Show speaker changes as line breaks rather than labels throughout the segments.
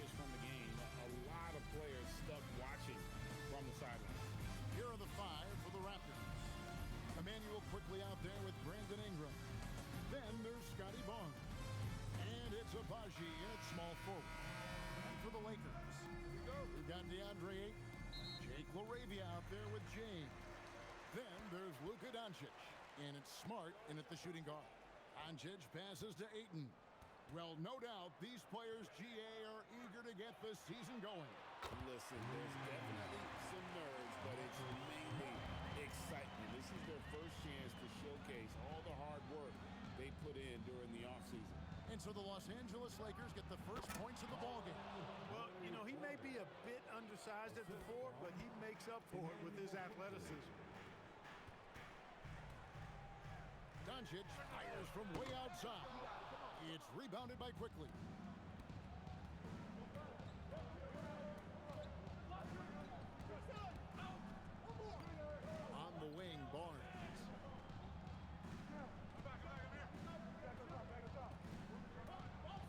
focus from the game. A lot of players stuck watching from the sideline.
Here are the 5 for the Raptors. Emmanuel quickly out there with Brandon Ingram. Then there's Scotty Barnes. And it's Abaji at small forward. And for the Lakers, we've got DeAndre Ayton. Jake LaRavia out there with James. Then there's Luka Doncic. And it's Smart in at the shooting guard. Doncic passes to Ayton. Well, no doubt these players, GA, are eager to get this season going.
Listen, there's definitely some nerves, but it's mainly excitement. This is their first chance to showcase all the hard work they put in during the offseason.
And so the Los Angeles Lakers get the first points of the ballgame.
Well, you know, he may be a bit undersized at the 4, but he makes up for it with his athleticism.
Doncic fires from way outside. It's rebounded by Quickly. On the wing, Barnes.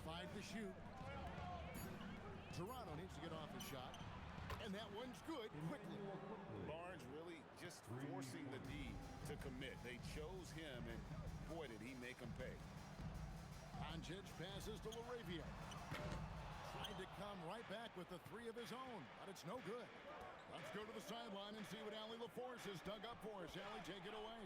Five to shoot. Toronto needs to get off his shot. And that one's good quickly.
Barnes really just forcing the D to commit. They chose him, and boy, did he make them pay.
Doncic passes to LaRavia. Tried to come right back with the 3 of his own, but it's no good. Let's go to the sideline and see what Allie LaForce has dug up for us. Allie, take it away.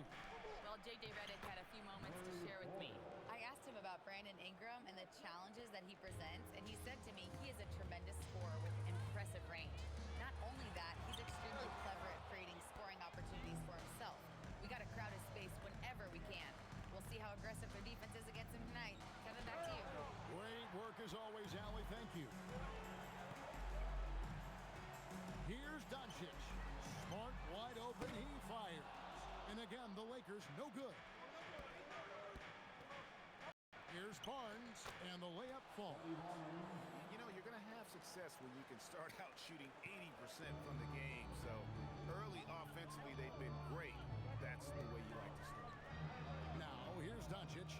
Well, J.J. Redick had a few moments to share with me. I asked him about Brandon Ingram and the challenges that he presents, and he said to me he is a tremendous scorer with impressive range. Not only that, he's extremely clever at creating scoring opportunities for himself. We got to crowd his space whenever we can. We'll see how aggressive their defense is against him tonight. Kevin, back to you.
Great work as always, Allie. Thank you. Here's Doncic. Smart, wide open, he fires. And again, the Lakers, no good. Here's Barnes, and the layup falls.
You know, you're going to have success when you can start out shooting 80% from the game. So early offensively, they've been great. That's the way you like to start.
Now, here's Doncic.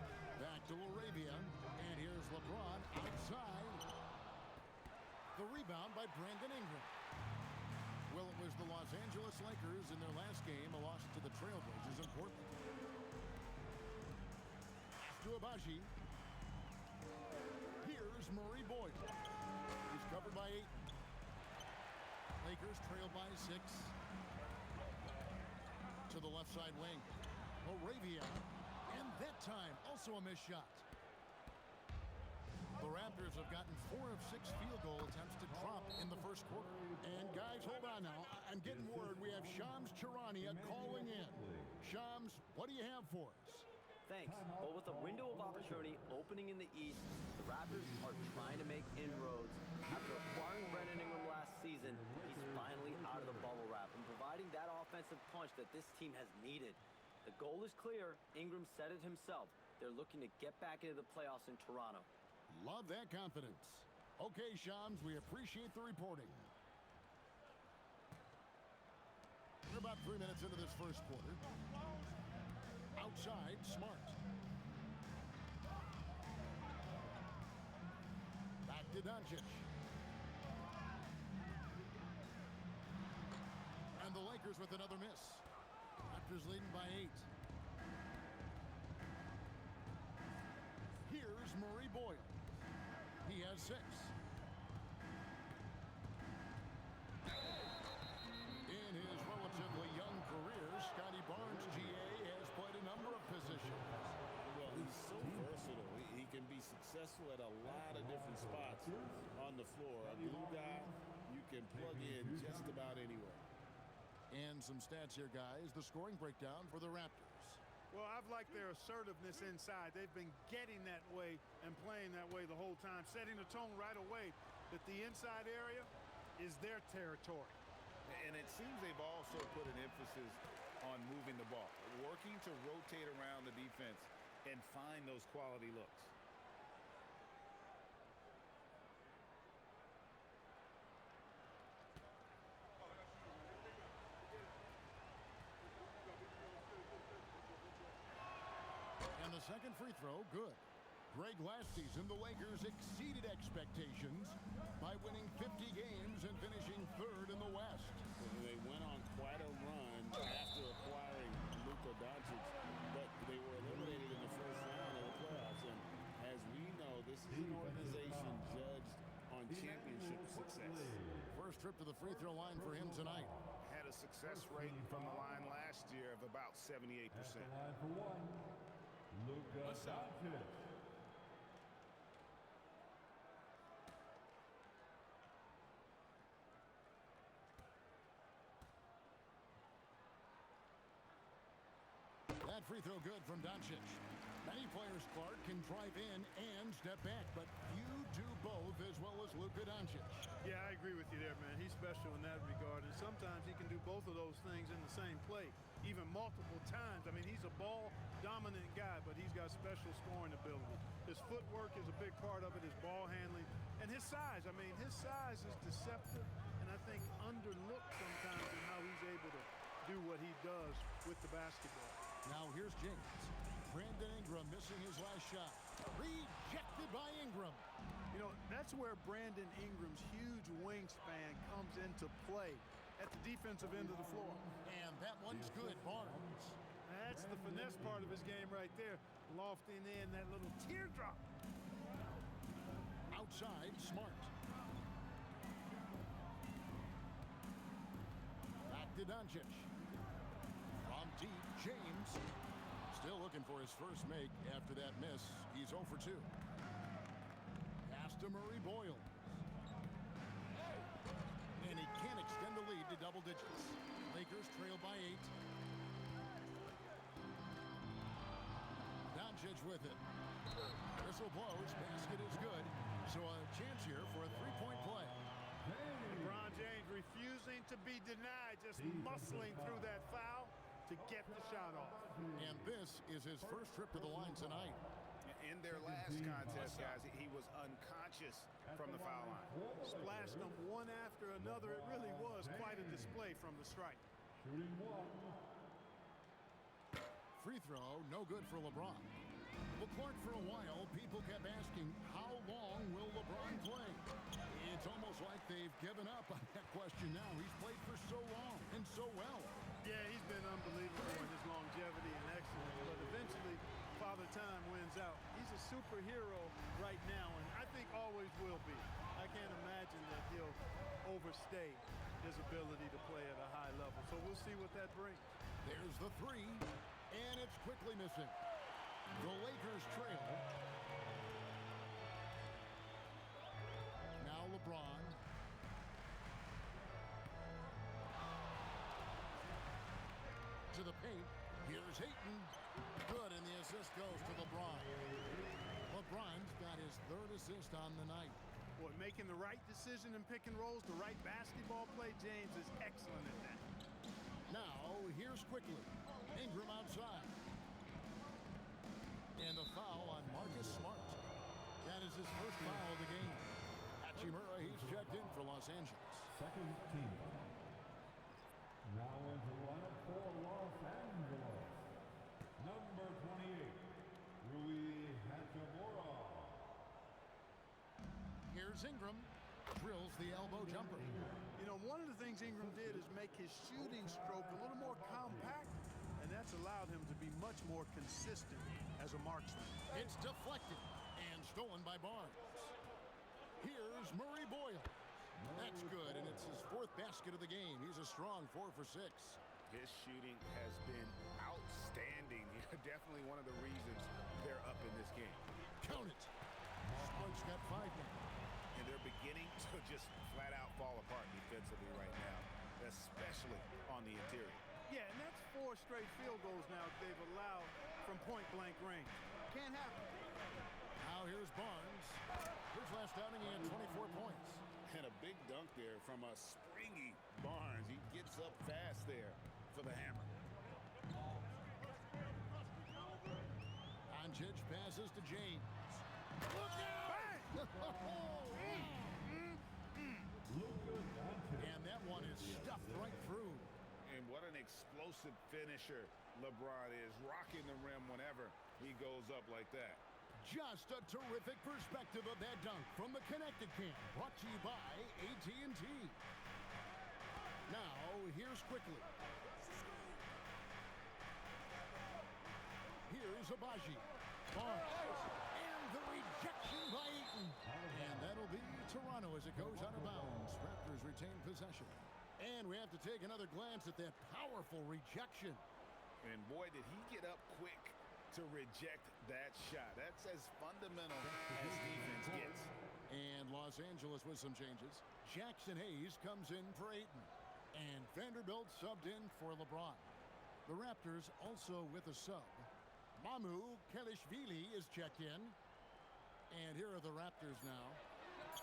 Back to LaRavia. And here's LeBron outside. The rebound by Brandon Ingram. Well, it was the Los Angeles Lakers in their last game, a loss to the Trailblazers in Portland. To Abaji. Here's Murray Boyd. He's covered by 8. Lakers trail by 6. To the left side wing. LaRavia. And that time, also a missed shot. The Raptors have gotten 4 of 6 field goal attempts to drop in the first quarter. And guys, hold on now. I'm getting word we have Shams Charania calling in. Shams, what do you have for us?
Thanks. Well, with a window of opportunity opening in the East, the Raptors are trying to make inroads. After acquiring Brandon Ingram last season, he's finally out of the bubble wrap and providing that offensive punch that this team has needed. The goal is clear. Ingram said it himself. They're looking to get back into the playoffs in Toronto.
Love that confidence. Okay, Shams, we appreciate the reporting. We're about 3 minutes into this first quarter. Outside, Smart. Back to Doncic. And the Lakers with another miss. Raptors leading by 8. Here's Murray Boyd. He has 6. In his relatively young career, Scotty Barnes, GA, has played a number of positions.
Well, he's so versatile. He can be successful at a lot of different spots on the floor. A glue guy you can plug in just about anywhere.
And some stats here, guys. The scoring breakdown for the Raptors.
Well, I've liked their assertiveness inside. They've been getting that way and playing that way the whole time, setting the tone right away that the inside area is their territory.
And it seems they've also put an emphasis on moving the ball, working to rotate around the defense and find those quality looks.
And the second free throw, good. Greg, last season, the Lakers exceeded expectations by winning 50 games and finishing third in the West.
They went on quite a run after acquiring Luka, but they were eliminated in the first round of the playoffs. And as we know, this is an organization judged on championship success.
First trip to the free throw line for him tonight.
Had a success rate from the line last year of about 78%. What's up?
That free throw good from Doncic. Many players, Clark, can drive in and step back, but few do both as well as Luka Doncic.
Yeah, I agree with you there, man. He's special in that regard, and sometimes he can do both of those things in the same play, even multiple times. I mean, he's a ball-dominant guy, but he's got special scoring ability. His footwork is a big part of it, his ball handling, and his size. I mean, his size is deceptive, and I think underlooked sometimes in how he's able to do what he does with the basketball.
Now here's James. Brandon Ingram missing his last shot. Rejected by Ingram.
You know, that's where Brandon Ingram's huge wingspan comes into play at the defensive end of the floor.
And that one's good, Barnes.
That's the finesse part of his game right there. Lofting in that little teardrop.
Outside, Smart. Back to Doncic. From deep, James. Still looking for his first make after that miss. He's 0 for 2. Pass to Murray Boyle. And he can't extend the lead to double digits. Lakers trail by 8. Doncic with it. Whistle blows. Basket is good. So a chance here for a three-point play.
LeBron James refusing to be denied, just muscling through that foul to get the shot off.
And this is his first trip to the line tonight.
In their last contest, guys, he was unconscious from the foul line.
Splashed them one after another. It really was quite a display from the strike.
Free throw, no good for LeBron. Well, Clark, for a while, people kept asking, how long will LeBron play? It's almost like they've given up on that question now. He's played for so long and so well.
Yeah, he's been unbelievable in his longevity and excellence, but eventually Father Time wins out. He's a superhero right now, and I think always will be. I can't imagine that he'll overstay his ability to play at a high level, so we'll see what that brings.
There's the three, and it's quickly missing. The Lakers trail. Now LeBron. To the paint. Here's Ayton. Good, and the assist goes to LeBron. LeBron's got his third assist on the night.
Boy, making the right decision in pick and rolls, the right basketball play, James is excellent at that.
Now, here's quickly. Ingram outside. And a foul on Marcus Smart. That is his first foul of the game. Hachimura, he's checked in for Los Angeles.
Second team. Now into the lineup for Los Angeles. Number 28, Hachimura.
Here's Ingram. Drills the elbow jumper.
You know, one of the things Ingram did is make his shooting stroke a little more compact, and that's allowed him to be much more consistent as a marksman.
It's deflected and stolen by Barnes. Here's Murray Boyle. That's good, and it's his fourth basket of the game. He's a strong 4 for 6.
His shooting has been outstanding. Definitely one of the reasons they're up in this game.
Count it. Sparks got 5 now.
And they're beginning to just flat out fall apart defensively right now, especially on the interior.
Yeah, and that's 4 straight field goals now they've allowed from point-blank range. Can't happen.
Now here's Barnes. His last outing, he had 24 points.
And a big dunk there from a springy Barnes. He gets up fast there for the hammer.
Doncic passes to James. Look out! And that one is stuffed right through.
And what an explosive finisher LeBron is, rocking the rim whenever he goes up like that.
Just a terrific perspective of that dunk from the Connected Cam, brought to you by AT&T. Now, here's quickly. Here's Abaji. And the rejection by Eaton. And that'll be Toronto as it goes out of bounds. Raptors retain possession. And we have to take another glance at that powerful rejection.
And boy, did he get up quick to reject that shot. That's as fundamental as defense gets.
And Los Angeles with some changes. Jackson Hayes comes in for Ayton. And Vanderbilt subbed in for LeBron. The Raptors also with a sub. Mamu Kelishvili is checked in. And here are the Raptors now.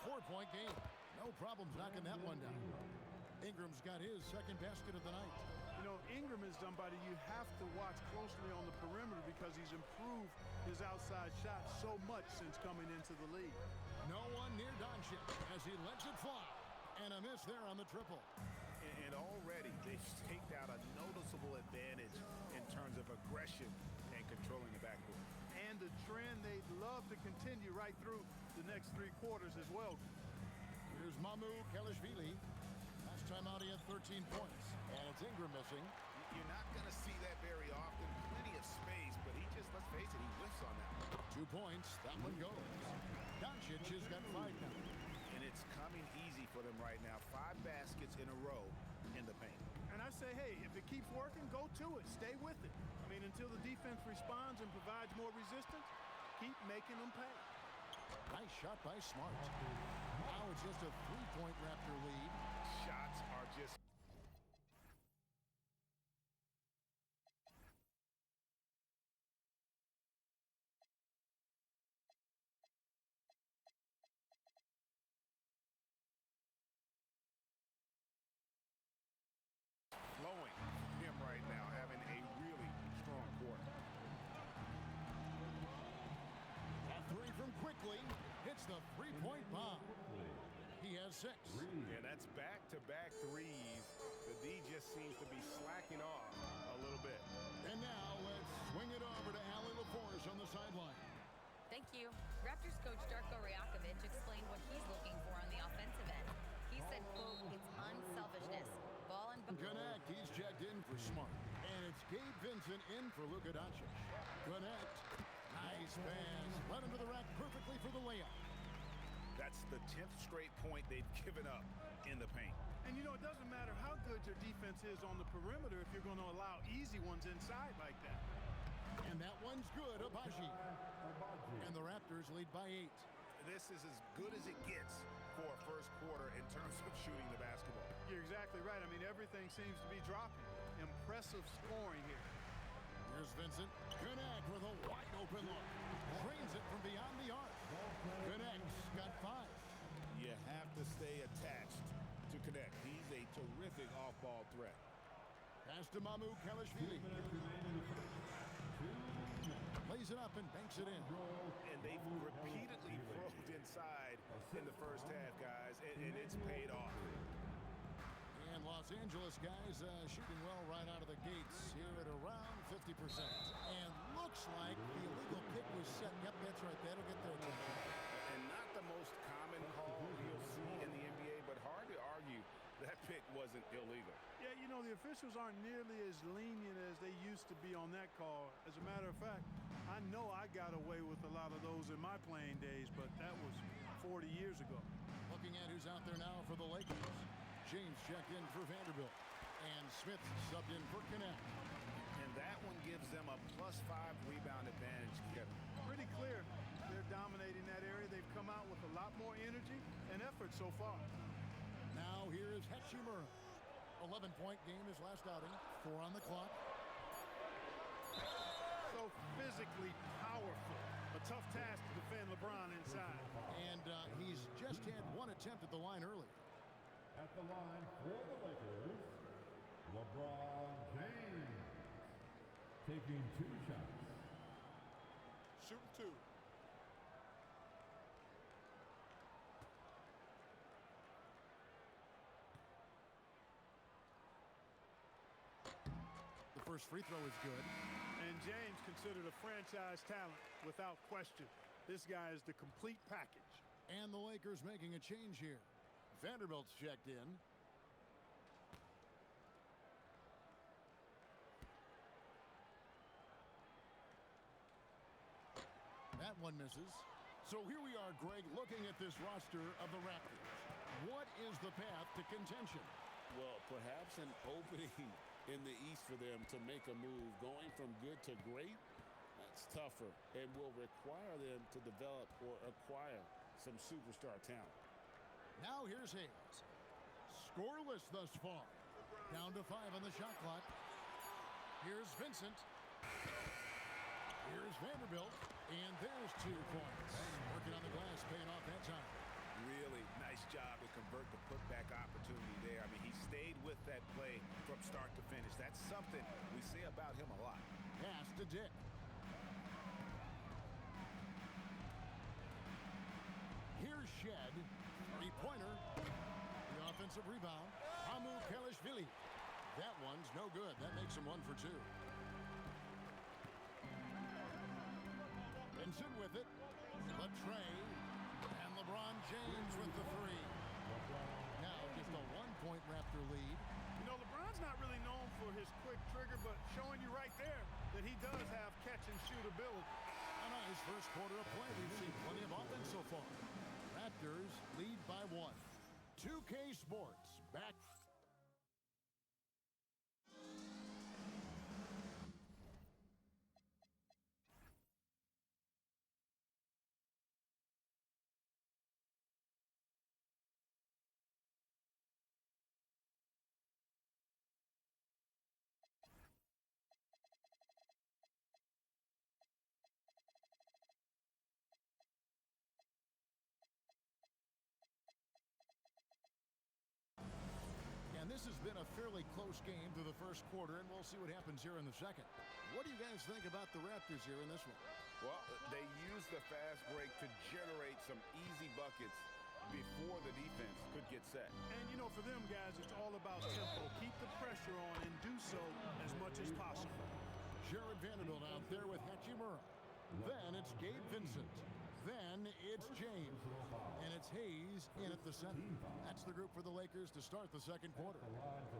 4-point game. No problems knocking that one down. Ingram's got his second basket of the night.
You know, Ingram is somebody you have to watch closely on the perimeter because he's improved his outside shot so much since coming into the league.
No one near Doncic as he lets it fly. And a miss there on the triple.
And already they've staked out a noticeable advantage in terms of aggression and controlling the backcourt.
And the trend they'd love to continue right through the next 3 quarters as well.
Here's Mamu Kelishvili. Last time out he had 13 points. And it's Ingram missing.
You're not going to see that very often. Plenty of space, but he just, let's face it, he whiffs on that one.
2 points. That one goes. Doncic has got 5 now.
And it's coming easy for them right now. 5 baskets in a row in the paint.
And I say, hey, if it keeps working, go to it. Stay with it. I mean, until the defense responds and provides more resistance, keep making them pay.
Nice shot by Smart. Now it's just a 3-point Raptor lead.
Shots are just... flowing him right now, having a really strong quarter.
A 3 from Quickly. Hits the 3-point bomb. He has 6.
Yeah, that's back-to-back threes. The D just seems to be slacking off a little bit.
And now let's swing it over to Allie LaForce on the sideline.
Thank you. Raptors coach Darko Rajakovic explained what he's looking for on the offensive end. He said, quote, it's unselfishness. Ball and...
Connect. He's checked in for Smart. And it's Gabe Vincent in for Luka Doncic. Connect. Nice pass. Led him to the rack perfectly for the layup.
That's the 10th straight point they've given up in the paint.
And you know, it doesn't matter how good your defense is on the perimeter if you're going to allow easy ones inside like that.
And that one's good, Abaji. And the Raptors lead by 8.
This is as good as it gets for a first quarter in terms of shooting the basketball.
You're exactly right. I mean, everything seems to be dropping. Impressive scoring here.
Here's Vincent. Connect with a wide open look. Drains it from beyond the arc. Connect's got 5.
You have to stay attached to Connect. He's a terrific off-ball threat.
Pass to Mamu Kelishvili. Lays it up and banks it in.
And they've repeatedly broke inside in the first half, guys, and it's paid off.
And Los Angeles guys shooting well right out of the gates here at around 50%. And looks like the illegal pick was set. Yep, that's right. That'll get their attention.
And not the most common call you'll see in the NBA, but hard to argue that pick wasn't illegal.
Yeah, you know, the officials aren't nearly as lenient as they used to be on that call. As a matter of fact, I know I got away with a lot of those in my playing days, but that was 40 years ago.
Looking at who's out there now for the Lakers. James checked in for Vanderbilt. And Smith subbed in for Connect.
And that one gives them a +5 rebound advantage, Kevin.
Pretty clear. They're dominating that area. They've come out with a lot more energy and effort so far.
Now here is Hachimura. 11-point game his last outing. 4 on the clock.
So physically powerful. A tough task to defend LeBron inside.
And he's just had 1 attempt at the line earlier.
At the line for the Lakers, LeBron James taking 2 shots.
Shoot 2. The first free throw is good.
And James considered a franchise talent without question. This guy is the complete package.
And the Lakers making a change here. Vanderbilt's checked in. That one misses. So here we are, Greg, looking at this roster of the Raptors. What is the path to contention?
Well, perhaps an opening in the East for them to make a move. Going from good to great, that's tougher and will require them to develop or acquire some superstar talent.
Now here's Hayes. Scoreless thus far. Down to 5 on the shot clock. Here's Vincent. Here's Vanderbilt. And there's 2 points. Working on the glass, paying off that time.
Really nice job to convert the putback opportunity there. I mean, he stayed with that play from start to finish. That's something we say about him a lot.
Pass to Dick. Here's Shed. 3-pointer. The offensive rebound. Hamu Kelishvili. That one's no good. That makes him 1 for 2. Vincent with it. Latrey. And LeBron James with the 3. Now just a 1-point Raptor lead.
You know, LeBron's not really known for his quick trigger, but showing you right there that he does have catch-and-shoot ability.
A nice first quarter of play. We've seen plenty of offense so far. Raptors lead by 1. 2K Sports back. And this has been a fairly close game through the first quarter, and we'll see what happens here in the second. What do you guys think about the Raptors here in this one?
Well, they used the fast break to generate some easy buckets before the defense could get set.
And, you know, for them guys, it's all about tempo. Keep the pressure on and do so as much as possible.
Jared Vanderbilt out there with Hachimura. Then it's Gabe Vincent. Then it's James. And it's Hayes in at the center. That's the group for the Lakers to start the second quarter.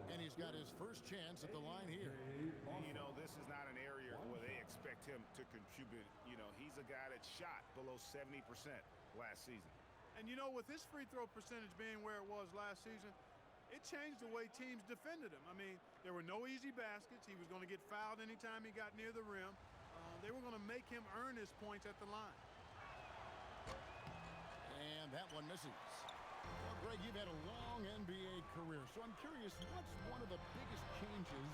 And he's got his first chance at the line here.
You know, this is not an area where they expect him to contribute. You know, he's a guy that shot below 70% last season.
And, you know, with his free throw percentage being where it was last season, it changed the way teams defended him. I mean, there were no easy baskets. He was going to get fouled anytime he got near the rim. They were going to make him earn his points at the line.
And that one misses. Well, Greg, you've had a long NBA career, so I'm curious, what's one of the biggest changes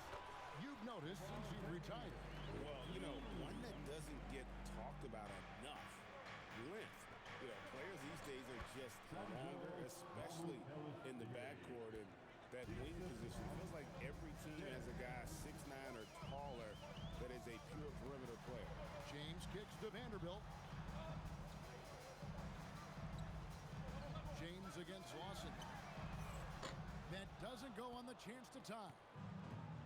you've noticed since you've retired?
Well, you know, one that doesn't get talked about enough, length. You know, players these days are just longer, especially in the backcourt, and that wing position. It feels like every team has a guy 6'9" or taller that is a pure perimeter player.
James kicks to Vanderbilt. James against Lawson. That doesn't go on the chance to tie.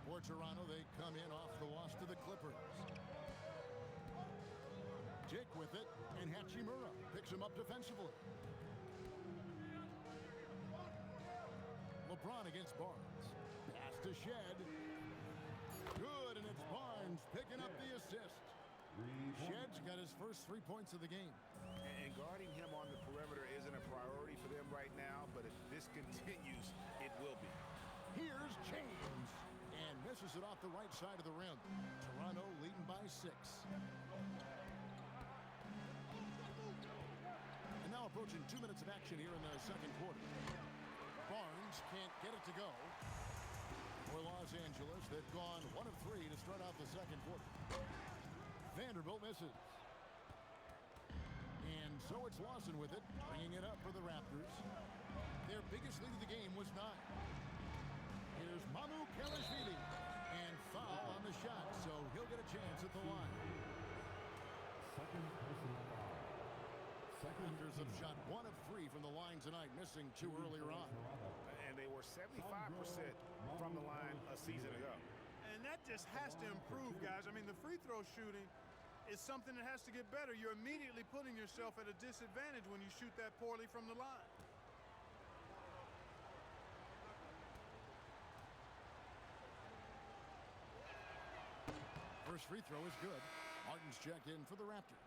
For Toronto, they come in off the loss to the Clippers. Dick with it, and Hachimura picks him up defensively. LeBron against Barnes. Pass to Shed. Good, and it's Barnes picking up the assist. Shed's got his first 3 points of the game.
And guarding him on the perimeter isn't a priority for them right now, but if this continues, it will be.
Here's James, and misses it off the right side of the rim. Toronto leading by 6. And now approaching 2 minutes of action here in the second quarter. Barnes can't get it to go. For Los Angeles, they've gone 1 of 3 to start out the second quarter. Vanderbilt misses. And so it's Lawson with it, bringing it up for the Raptors. Their biggest lead of the game was 9. Here's Mamu Kelishvili, and foul on the shot, so he'll get a chance at the line. Raptors have shot 1 of 3 from the line tonight, missing 2 earlier on.
And they were 75% from the line a season ago.
And that just has to improve, guys. I mean, the free throw shooting it's something that has to get better. You're immediately putting yourself at a disadvantage when you shoot that poorly from the line.
First free throw is good. Harden's checked in for the Raptors.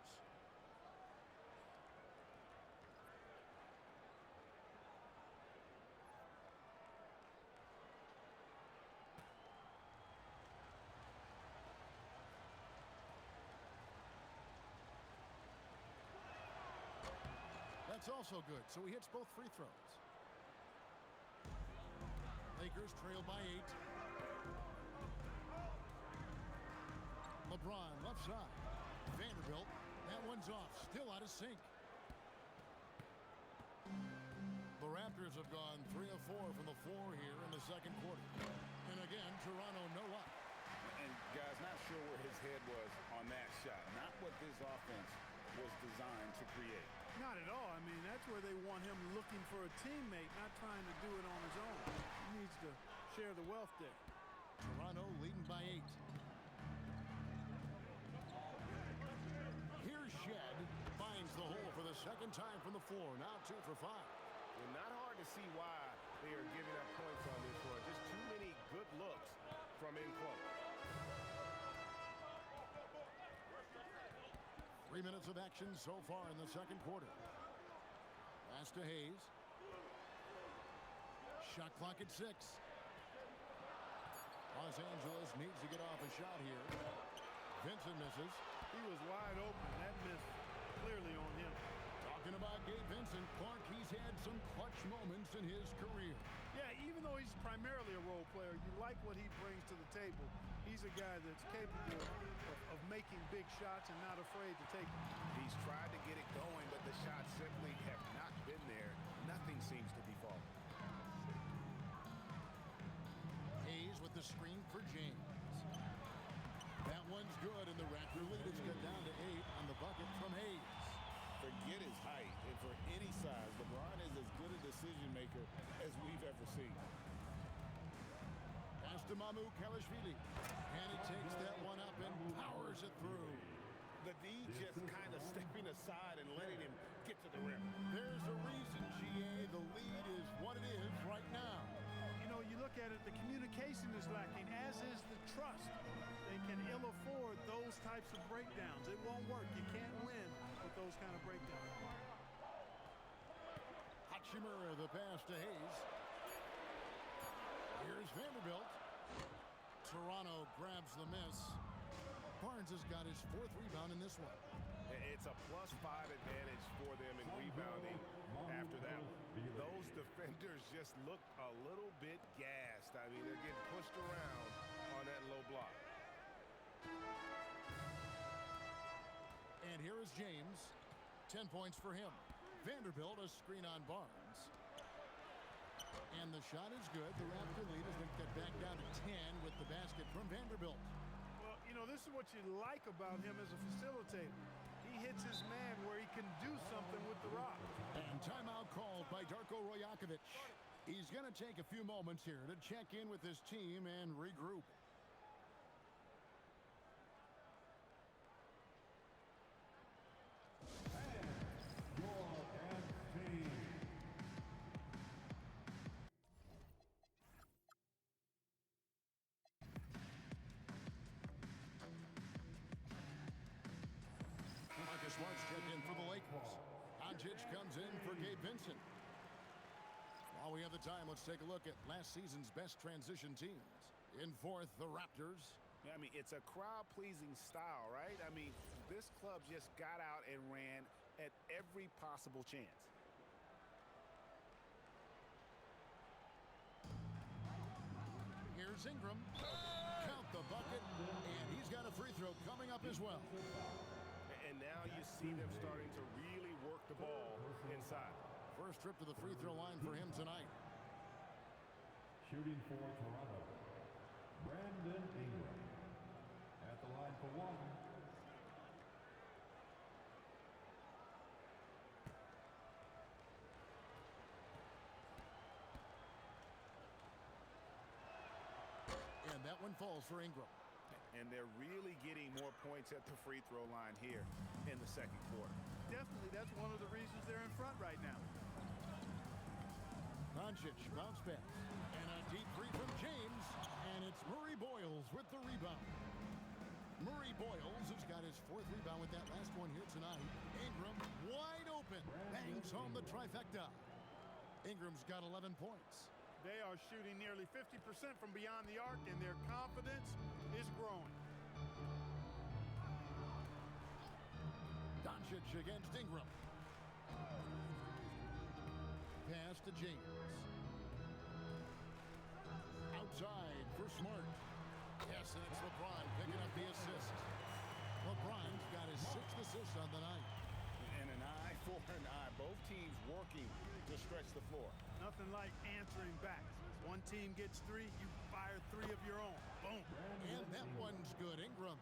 That's also good, so he hits both free throws. Lakers trail by 8. LeBron left side. Vanderbilt, that one's off, still out of sync. The Raptors have gone 3 of 4 from the floor here in the second quarter. And again, Toronto no up.
And guys, not sure where his head was on that shot. Not what this offense was designed to create.
Not at all. I mean, that's where they want him looking for a teammate, not trying to do it on his own. He needs to share the wealth there.
Toronto leading by 8. Here's Shed. Finds the hole for the second time from the floor. Now 2 for 5.
Well, not hard to see why they are giving up points on this one. Just too many good looks from in close.
3 minutes of action so far in the second quarter. Pass to Hayes. Shot clock at 6. Los Angeles needs to get off a shot here. Vincent misses.
He was wide open. That missed clearly on him.
Talking about Gabe Vincent, Clark, he's had some clutch moments in his career.
Yeah, even though he's primarily a role player, you like what he brings to the table. He's a guy that's capable of making big shots and not afraid to take them.
He's tried to get it going, but the shots simply have not been there. Nothing seems to be falling.
Hayes with the screen for James. That one's good, and the Raptor lead is cut down to 8 on the bucket from Hayes.
Forget his height, and for any size, LeBron is as good a decision maker as we've ever seen.
Pass to Mamu Kalashvili, and he takes that one up and powers it through.
The D just kind of stepping aside and letting him get to the rim.
There's a reason, GA, the lead is what it is right now.
You know, you look at it, the communication is lacking, as is the trust. They can ill afford those types of breakdowns. It won't work. You can't win with those kind of breakdowns.
Hachimura the pass to Hayes. Here's Vanderbilt. Toronto grabs the miss. Barnes has got his 4th rebound in this one.
It's a +5 advantage for them in rebounding after that one. Those defenders just looked a little bit gassed. I mean, they're getting pushed around on that low block.
And here is James. 10 points for him. Vanderbilt a screen on Barnes. And the shot is good. The Raptor lead is going to get back down to 10 with the basket from Vanderbilt.
Well, you know, this is what you like about him as a facilitator. He hits his man where he can do something with the rock.
And timeout called by Darko Rojakovic. He's going to take a few moments here to check in with his team and regroup. Marcus Smart's checked in for the Lakers. Doncic comes in for Gabe Vincent. While we have the time, let's take a look at last season's best transition teams. In 4th, the Raptors.
Yeah, I mean, it's a crowd-pleasing style, right? I mean, this club just got out and ran at every possible chance.
Here's Ingram. Count the bucket, and he's got a free throw coming up as well.
And now you see them starting to really work the ball inside.
First trip to the free throw line for him tonight.
Shooting for Toronto, Brandon Ingram. At the line for 1.
And that one falls for Ingram.
and they're really getting more points at the free throw line here in the second quarter.
Definitely, that's one of the reasons they're in front right now.
Doncic bounce pass. And a deep three from James. And it's Murray Boyles with the rebound. Murray Boyles has got his 4th rebound with that last one here tonight. Ingram wide open. Bangs home the trifecta. Ingram's got 11 points.
They are shooting nearly 50% from beyond the arc, and their confidence is growing.
Doncic against Ingram. Pass to James. Outside for Smart. Yes, and it's LeBron picking up the assist. LeBron's got his 6th assist on the night.
And an eye for an eye. Both teams working to stretch the floor.
Nothing like answering back. One team gets 3, you fire 3 of your own. Boom.
And that one's good. Ingram.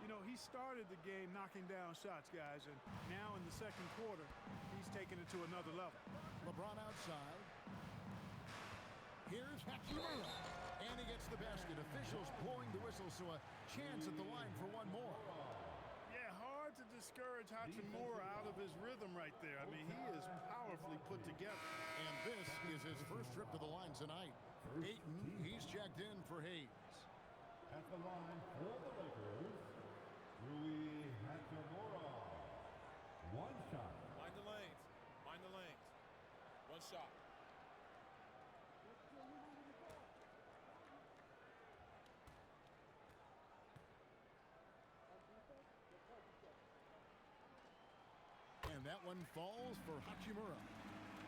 You know, he started the game knocking down shots, guys, and now in the second quarter, he's taking it to another level.
LeBron outside. Here's Hachimura. And he gets the basket. Officials blowing the whistle, so a chance at the line for one more.
Yeah, hard to discourage Hachimura out of his rhythm right there. I mean, he is powerfully put together.
And this is his first trip to the line tonight. Ayton, he's checked in for Hayes.
At the line for the Lakers, Hachimura. One shot.
Mind the lanes. Mind the lanes. One shot.
And that one falls for Hachimura.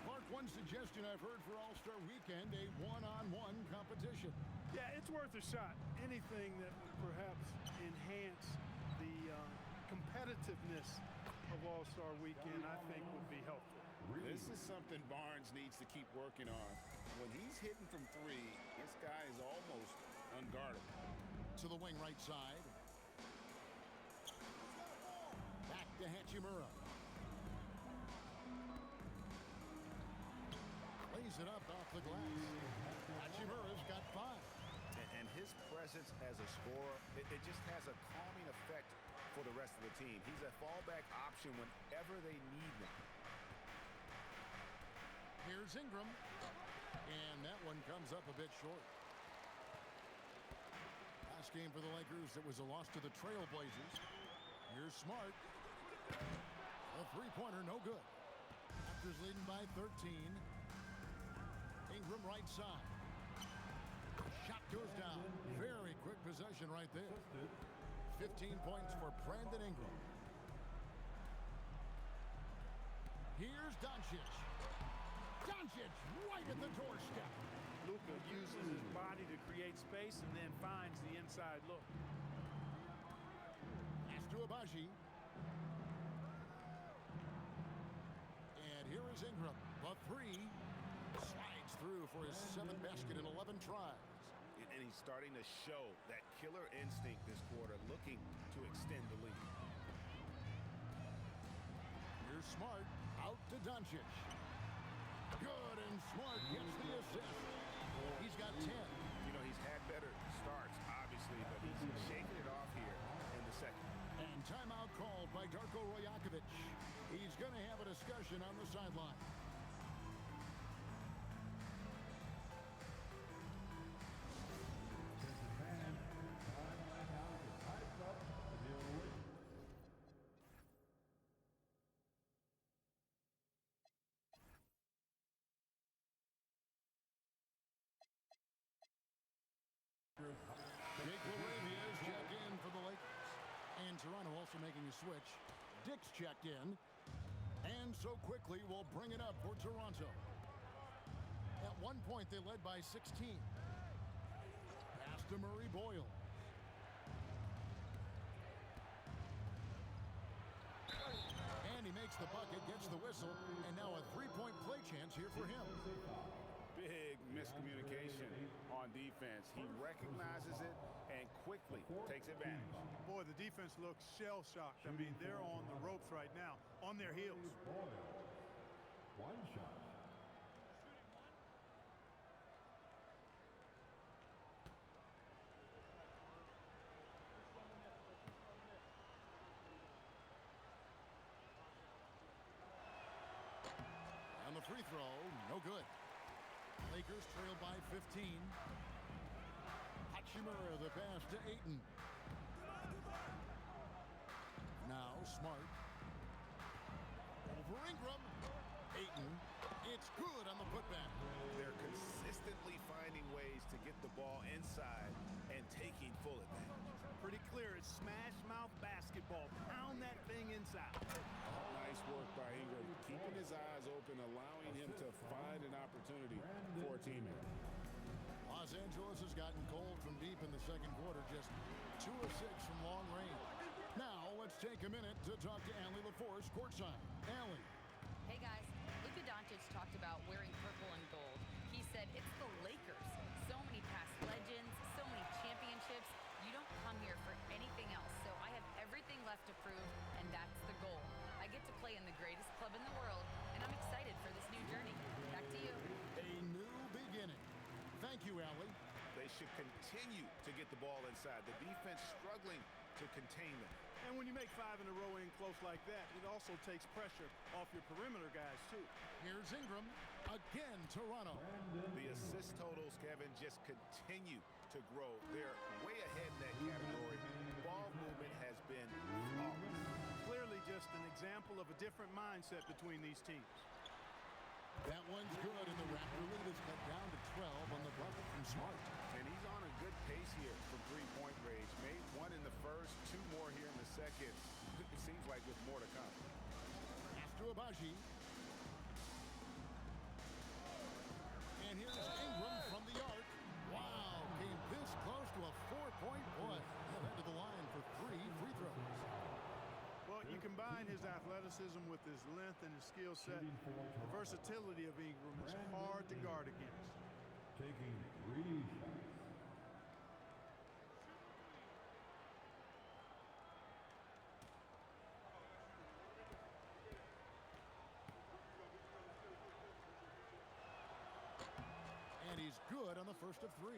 Clark, one suggestion I've heard for All-Star Weekend, a one-on-one competition.
Yeah, it's worth a shot. Anything that would perhaps enhance the competitiveness of All-Star Weekend, I think would be helpful.
This is something Barnes needs to keep working on. When he's hitting from 3, this guy is almost unguardable.
To the wing right side. Back to Hachimura. Lays it up off the glass. Hachimura's got 5.
And his presence as a scorer, it just has a calming effect for the rest of the team. He's a fallback option whenever they need him.
Here's Ingram. And that one comes up a bit short. Last game for the Lakers, it was a loss to the Trailblazers. Here's Smart. A three-pointer, no good. Raptors leading by 13. Ingram right side. Shot goes down. Very quick possession right there. 15 points for Brandon Ingram. Here's Doncic. Doncic right at the doorstep.
Luka uses his body to create space and then finds the inside look.
Pass to Abaji. And here is Ingram. The 3 slides through for his 7th basket in 11 tries.
And he's starting to show that killer instinct this quarter, looking to extend the lead.
Here's Smart out to Doncic. Good, and Smart gets the assist. He's got 10.
You know, he's had better starts, obviously, but he's shaking it off here in the second.
And timeout called by Darko Rajakovic. He's going to have a discussion on the sideline. Jake LaRavia is checked in for the Lakers. And Toronto also making a switch. Dick's checked in. And so quickly will bring it up for Toronto. At one point they led by 16. Pass to Murray Boyle. And he makes the bucket, gets the whistle, and now a three-point play chance here for him.
Big miscommunication on defense. He recognizes it and quickly takes advantage.
Boy, the defense looks shell-shocked. I mean, they're on the ropes right now, on their heels.
One shot.
free throw, no good. Lakers trail by 15. Hachimura the pass to Ayton. Now Smart. Over Ingram. Ayton. It's good on the putback.
They're consistently finding ways to get the ball inside and taking full advantage.
Pretty clear. It's smash mouth basketball. Pound that thing inside.
Nice work by Ingram, keeping his eyes open, allowing him to find an opportunity for a teammate.
Los Angeles has gotten cold from deep in the second quarter, just 2 of 6 from long range. Now let's take a minute to talk to Allie LaForce courtside. Allie.
Hey guys, Luka Doncic talked about wearing purple and gold. He said it's the Lakers. So many past legends, so many championships. You don't come here for anything else, so I have everything left to prove, and that's the goal. I get to play in the greatest club in the world, and I'm excited for this new journey. Back to you.
A new beginning. Thank you, Allie.
They should continue to get the ball inside. The defense struggling to contain them.
And when you make 5 in a row in close like that, it also takes pressure off your perimeter guys, too.
Here's Ingram. Again, Toronto.
The assist totals, Kevin, just continue to grow. They're way ahead in that category. Ball movement has been flawless.
Clearly just an example of a different mindset between these teams.
That one's good, and the Raptor lead is cut down to 12 on the bucket from Smart.
And he's on a good pace here from three-point range. Made 1 in the first, 2 more here in the second. It seems like with more to come.
Pass to Abaji. And here's Ingram from the arc. Wow, came this close to a 4-point play. He'll head to the line for 3 free throws.
Well, you combine his athleticism with his length and his skill set. The versatility of Ingram is hard to guard against.
Taking 3 shots.
And he's good on the first of 3.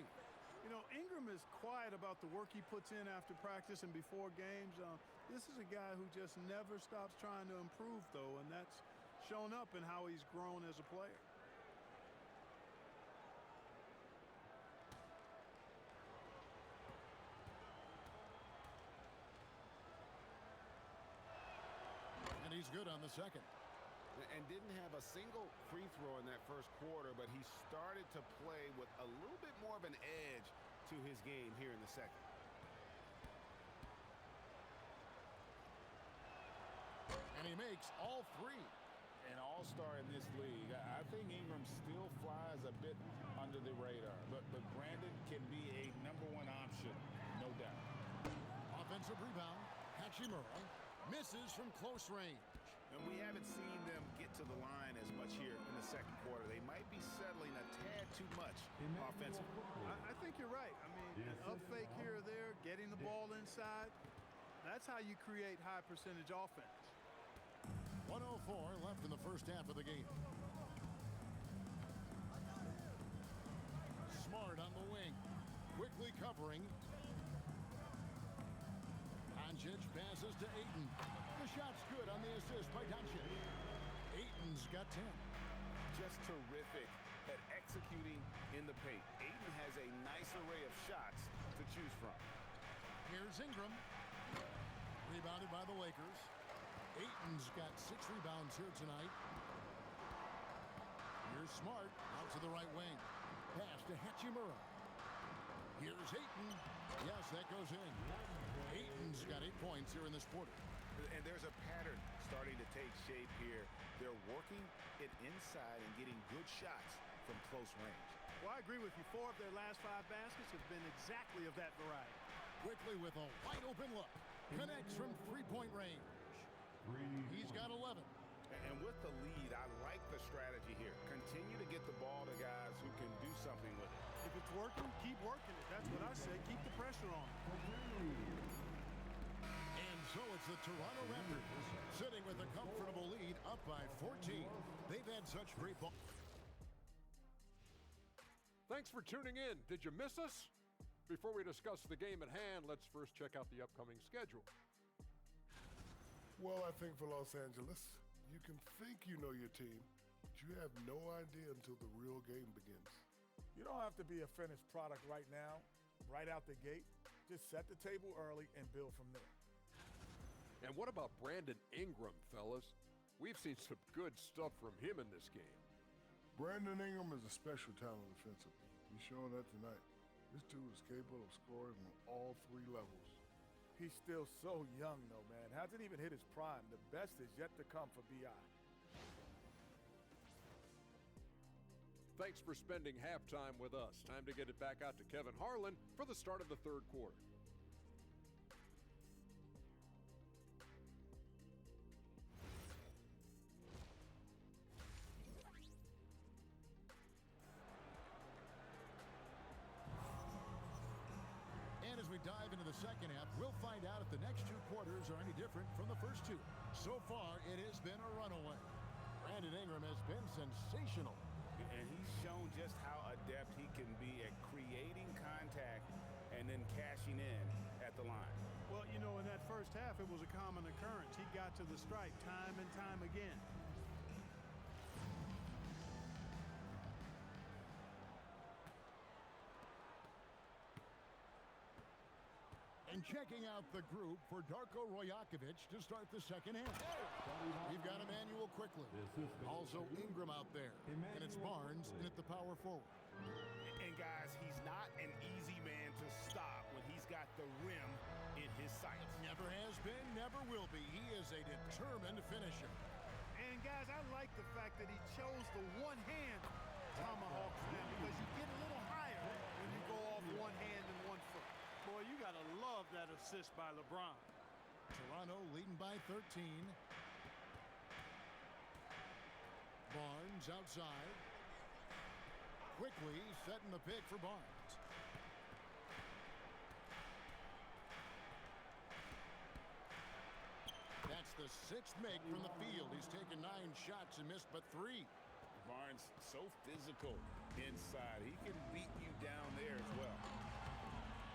You know, Ingram is quiet about the work he puts in after practice and before games. This is a guy who just never stops trying to improve, though, and that's shown up in how he's grown as a player.
And he's good on the second.
And didn't have a single free throw in that first quarter, but he started to play with a little bit more of an edge to his game here in the second.
And he makes all 3.
An all-star in this league. I think Ingram still flies a bit under the radar, but Brandon can be a #1 option, no doubt.
Offensive rebound. Hachimura misses from close range.
And we haven't seen them get to the line as much here in the second quarter. They might be settling a tad too much offensively.
I think you're right. I mean, an up fake here or there, getting the ball inside, that's how you create high percentage offense.
1:04 left in the first half of the game. Smart on the wing. Quickly covering. Doncic passes to Ayton. The shot's good on the assist by Doncic. Ayton's got 10.
Just terrific at executing in the paint. Ayton has a nice array of shots to choose from.
Here's Ingram. Rebounded by the Lakers. Ayton's got 6 rebounds here tonight. Here's Smart out to the right wing. Pass to Hachimura. Here's Ayton. Yes, that goes in. Ayton's got 8 points here in this quarter.
And there's a pattern starting to take shape here. They're working it inside and getting good shots from close range.
Well, I agree with you. 4 of their last 5 baskets have been exactly of that variety.
Quickly with a wide open look. Connects from 3-point range. He's got 11.
And with the lead, I like the strategy here. Continue to get the ball to guys who can do something with it.
If it's working, keep working it. That's what I say. Keep the pressure on.
And so it's the Toronto Raptors sitting with a comfortable lead up by 14. They've had such great ball.
Thanks for tuning in. Did you miss us? Before we discuss the game at hand, let's first check out the upcoming schedule.
Well, I think for Los Angeles, you can think you know your team, but you have no idea until the real game begins.
You don't have to be a finished product right now, right out the gate. Just set the table early and build from there.
And what about Brandon Ingram, fellas? We've seen some good stuff from him in this game.
Brandon Ingram is a special talent offensively. He's showing that tonight. This dude is capable of scoring on all three levels.
He's still so young, though, man. Hasn't even hit his prime. The best is yet to come for B.I.
Thanks for spending halftime with us. Time to get it back out to Kevin Harlan for the start of the third quarter.
And as we dive into the second half, we'll find out if the next two quarters are any different from the first two. So far, it has been a runaway. Brandon Ingram has been sensational.
And he's shown just how adept he can be at creating contact and then cashing in at the line.
Well, you know, in that first half, it was a common occurrence. He got to the stripe time and time again.
And checking out the group for Darko Rojakovic to start the second half. We've got Emmanuel quickly. Also Ingram out there. And it's Barnes in at the power forward.
And guys, he's not an easy man to stop when he's got the rim in his sights.
Never has been, never will be. He is a determined finisher.
And guys, I like the fact that he chose the one-hand tomahawk slam because you get a little higher when you go off one hand and one foot. Boy, you got to love that assist by LeBron.
Toronto leading by 13. Barnes outside. Quickly setting the pick for Barnes. That's the sixth make from the field. He's taken 9 shots and missed but 3.
Barnes so physical inside. He can beat you down there as well.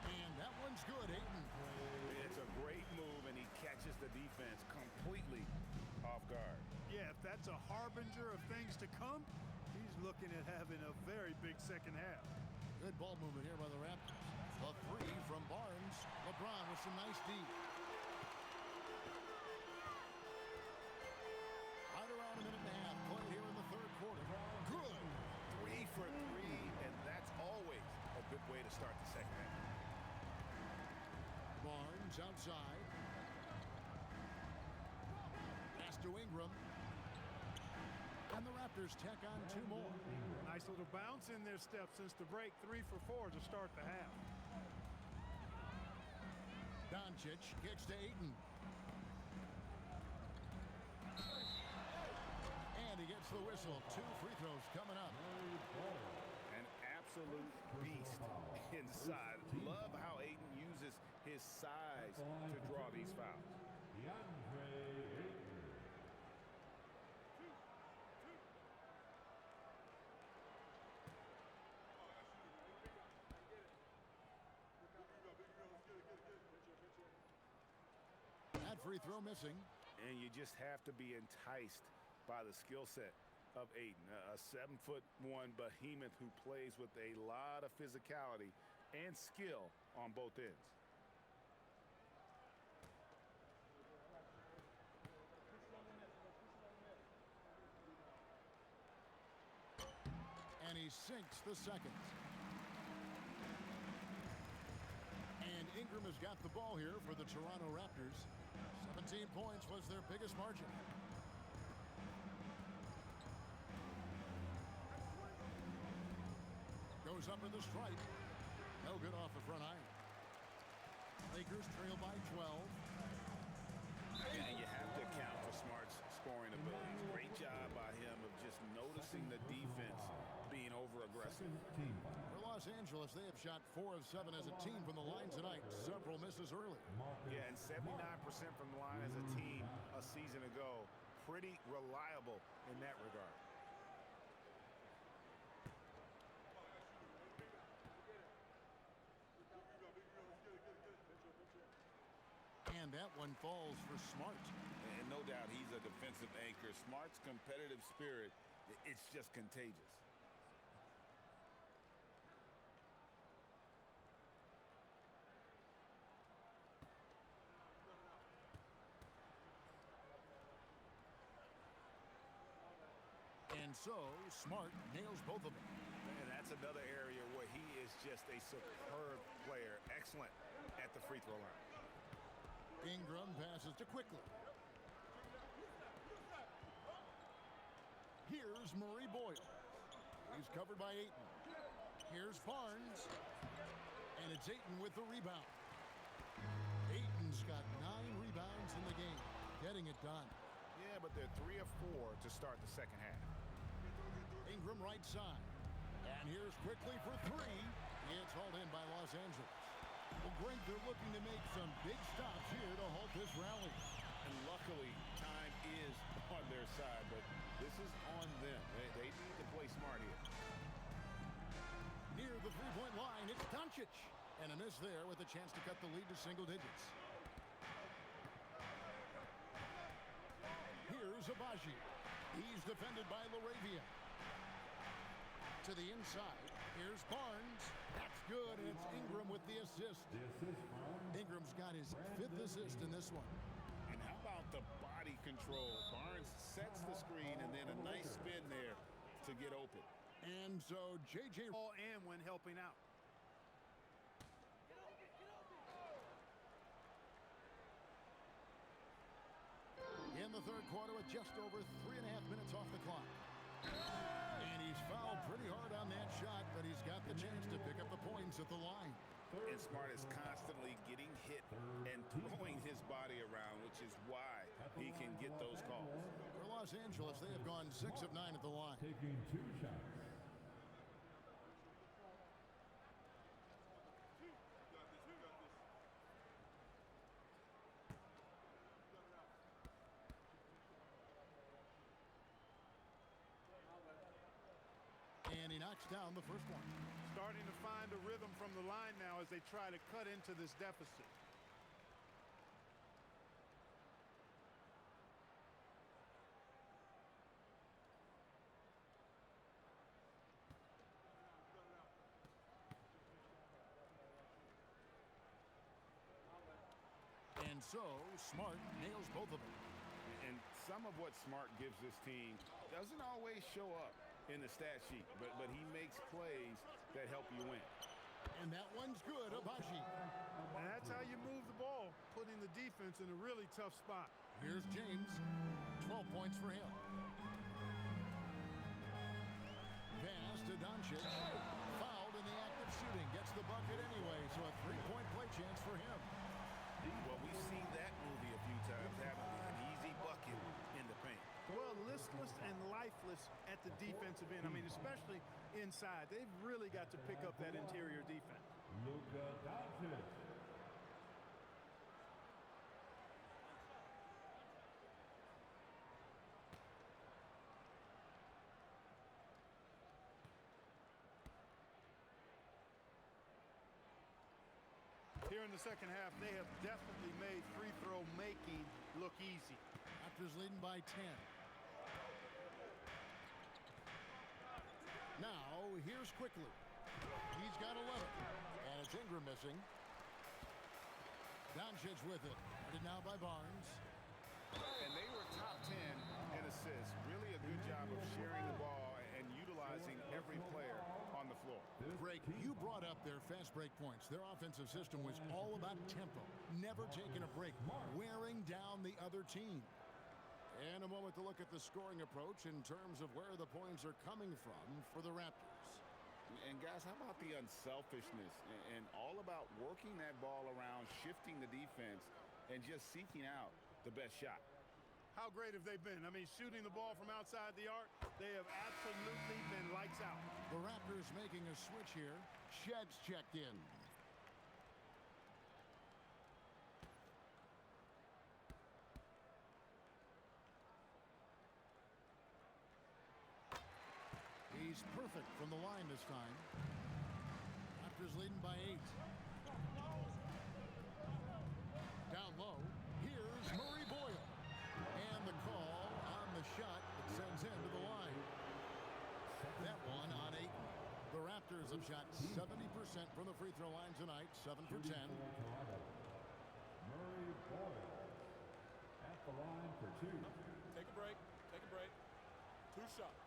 And that one's good, Ayton.
It's a great move, and he catches the defense completely off guard.
Yeah, if that's a harbinger of things to come, he's looking at having a very big second half.
Good ball movement here by the Raptors. A 3 from Barnes. LeBron with some nice D. Right around a minute and a half play here in the third quarter. Good.
3 for 3, and that's always a good way to start the second half.
Barnes outside. Pass to Ingram. And the Raptors tack on 2 more.
Nice little bounce in their step since the break. 3 for 4 to start the half.
Doncic kicks to Ayton. And he gets the whistle. 2 free throws coming up.
An absolute beast inside. Love how Ayton uses his size to draw these fouls.
That free throw missing.
And you just have to be enticed by the skill set of Ayton, a 7'1" behemoth who plays with a lot of physicality and skill on both ends.
And he sinks the second. And Ingram has got the ball here for the Toronto Raptors. 17 points was their biggest margin. Goes up in the stripe. No good off the front iron. Lakers trail by 12.
And you have to account for Smart's scoring abilities. Great job by him of just noticing the defense being over-aggressive.
For Los Angeles, they have shot 4 of 7 as a team from the line tonight. Several misses early.
Yeah, and 79% from the line as a team a season ago. Pretty reliable in that regard.
And that one falls for Smart.
And no doubt he's a defensive anchor. Smart's competitive spirit
It's just contagious.
And so, Smart nails both of them.
And that's another area where he is just a superb player. Excellent at the free throw line.
Ingram passes to quickly. Here's Murray Boyle. He's covered by Ayton. Here's Barnes. And it's Ayton with the rebound. Ayton's got 9 rebounds in the game, getting it done.
Yeah, but they're 3 of 4 to start the second half.
Ingram right side. And here's quickly for 3. It's hauled in by Los Angeles. Well, Greg, they're looking to make some big stops here to halt this rally.
And luckily, time is on their side, but this is on them. They need to play smart here.
Near the three-point line, it's Doncic. And a miss there with a chance to cut the lead to single digits. Here's Abaji. He's defended by LaRavia. To the inside. Here's Barnes. That's good, and it's Ingram with the assist. Ingram's got his 5th assist in this one.
And how about the body control? Barnes sets the screen and then a nice spin there to get open.
And so J.J.
All and when helping out.
In the third quarter with just over 3.5 minutes off the clock. And he's fouled pretty hard on that shot, but he's got the chance to pick up the points at the line.
And Smart is constantly getting hit and throwing his body around, which is why he can get those calls.
For Los Angeles, they have gone 6 of 9 at the line.
Taking 2 shots.
And he knocks down the first one.
Starting to find a rhythm from the line now as they try to cut into this deficit.
And so, Smart nails both of them.
And some of what Smart gives this team doesn't always show up in the stat sheet, but he makes plays that help you win.
And that one's good, Abaji.
And that's how you move the ball, putting the defense in a really tough spot.
Here's James. 12 points for him. Pass to Doncic. Fouled in the act of shooting. Gets the bucket anyway, so a 3-point play chance for him.
Well, we've seen that movie a few times, haven't we? An easy bucket in the paint.
Well, listless and lifeless at the defensive end. I mean, especially inside. They've really got to pick up that interior defense.
Luka Doncic.
Here in the second half, they have definitely made free throw making look easy.
Raptors leading by 10. Now, here's quickly. He's got 11. And it's Ingram missing. Doncic with it. Guarded now by Barnes.
And they were top 10 in assists. Really a good job of sharing the ball and utilizing every player on the floor.
Greg, you brought up their fast break points. Their offensive system was all about tempo, never taking a break, wearing down the other team. And a moment to look at the scoring approach in terms of where the points are coming from for the Raptors.
And guys, how about the unselfishness and all about working that ball around, shifting the defense, and just seeking out the best shot?
How great have they been? I mean, shooting the ball from outside the arc, they have absolutely been lights out.
The Raptors making a switch here. Shed's checked in. He's perfect from the line this time. Raptors leading by 8. Down low. Here's Murray Boyle. And the call on the shot that sends him to the line. have shot 70% from the free throw line tonight, 7 for 10.
Murray Boyle at the line for 2.
Take a break. Take a break. 2 shots.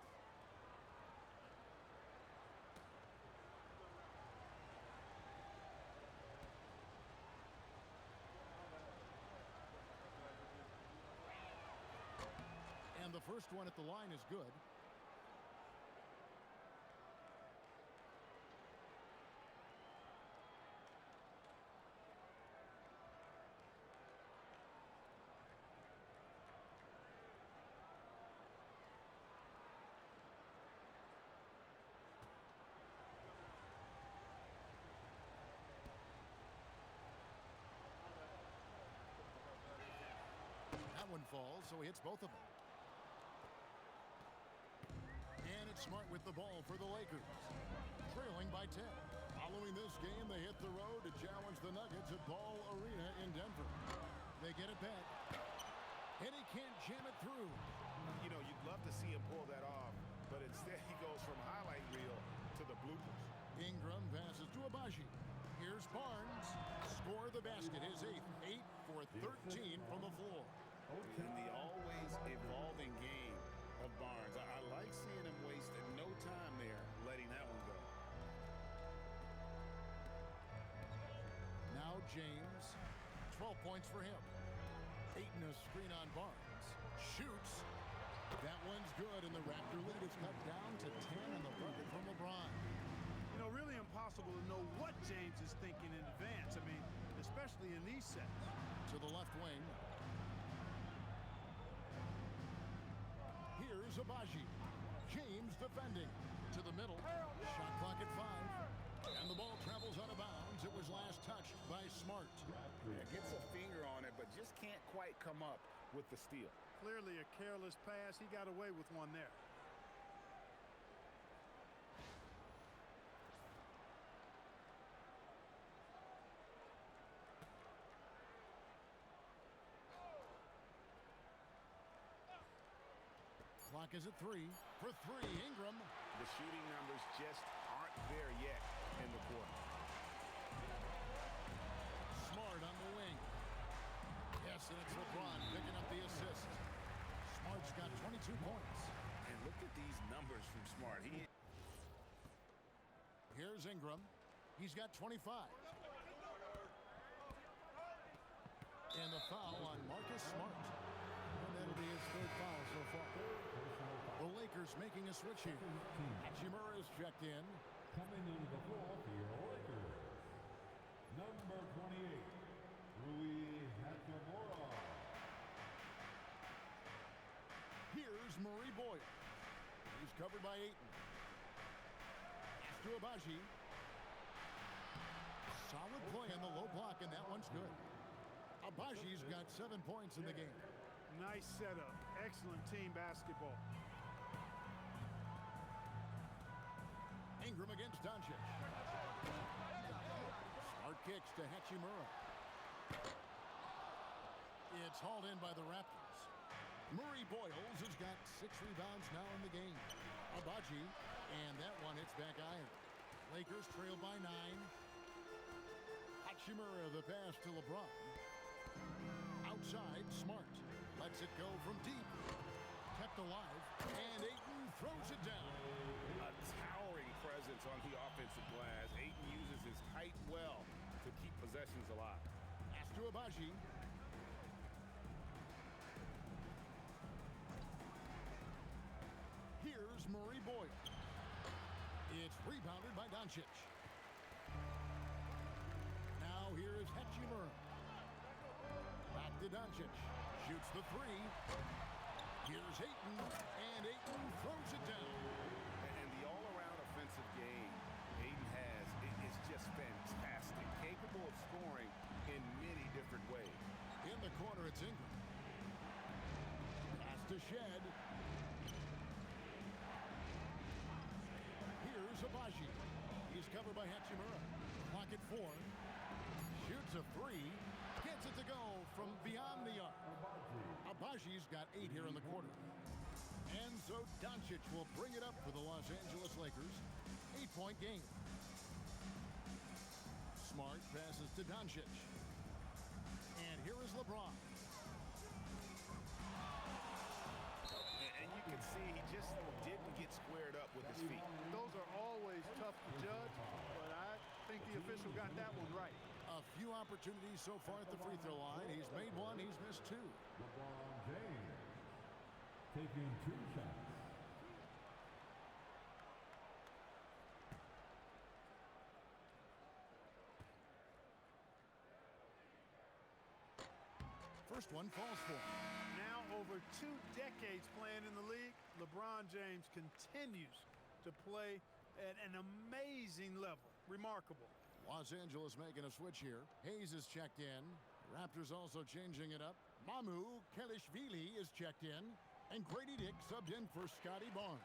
And the first one at the line is good. That one falls, so he hits both of them. And it's Smart with the ball for the Lakers, trailing by 10. Following this game, they hit the road to challenge the Nuggets at Ball Arena in Denver. They get it back, and he can't jam it through.
You know, you'd love to see him pull that off, but instead he goes from highlight reel to the bloopers.
Ingram passes to Abaji. Here's Barnes. Score the basket, his 8th. 8 for 13 from the floor.
In the always evolving game of Barnes, I like seeing him waste no time there, letting that one go.
Now James, 12 points for him. Ayton a screen on Barnes. Shoots. That one's good, and the Raptor lead is cut down to 10 in the bucket from LeBron.
You know, really impossible to know what James is thinking in advance. I mean, especially in these sets.
To the left wing. Here's Abaji. James defending. To the middle. Shot clock at 5. And the ball travels out of bounds. It was last touched by Smart.
Gets a finger on it, but just can't quite come up with the steal.
Clearly a careless pass. He got away with one there.
Clock is at 3. For 3, Ingram.
The shooting numbers just aren't there yet in the quarter.
Smart on the wing. Yes, and it's LeBron picking up the assist. Smart's got 22 points.
And look at these numbers from Smart.
Here's Ingram. He's got 25. And the foul on Marcus Smart. And that'll be his 3rd foul so far. The Lakers making a switch here. Hachimura is checked in.
Coming into the floor for your Lakers, number 28, Hachimura.
Here's Murray Boyle. He's covered by Ayton. Pass to Abaji. Solid play on the low block, and that one's good. Abaji's got 7 points in the game.
Nice setup. Excellent team basketball.
Ingram against Doncic. Smart kicks to Hachimura. It's hauled in by the Raptors. Murray Boyles has got 6 rebounds now in the game. Abaji, and that one hits back iron. Lakers trail by 9. Hachimura the pass to LeBron. Outside, Smart lets it go from deep. Kept alive, and Ayton throws it down.
A towering presence on the offensive glass. Ayton uses his height well to keep possessions alive.
Pass to Abaji. Here's Murray Boyle. It's rebounded by Doncic. Now here is Hachimura. Back to Doncic. Shoots the 3. Here's Ayton, and Ayton throws it down.
And the all-around offensive game Ayton has is just fantastic. Capable of scoring in many different ways.
In the corner, it's Ingram. Pass to Shed. Here's Abaji. He's covered by Hachimura. Clock at 4. Shoots a 3. Gets it to go from beyond the arc. Abaji's got 8 here in the quarter. And so So Doncic will bring it up for the Los Angeles Lakers. 8-point game. Smart passes to Doncic. And here is LeBron.
And you can see he just didn't get squared up with his feet.
Those are always tough to judge, but I think the official got that one right.
A few opportunities so far at the free throw line. He's made one, he's missed two.
LeBron James taking 2 shots.
First one falls for him.
Now over 2 decades playing in the league, LeBron James continues to play at an amazing level. Remarkable.
Los Angeles making a switch here. Hayes is checked in. Raptors also changing it up. Mamu Kelishvili is checked in. And Grady Dick subbed in for Scotty Barnes.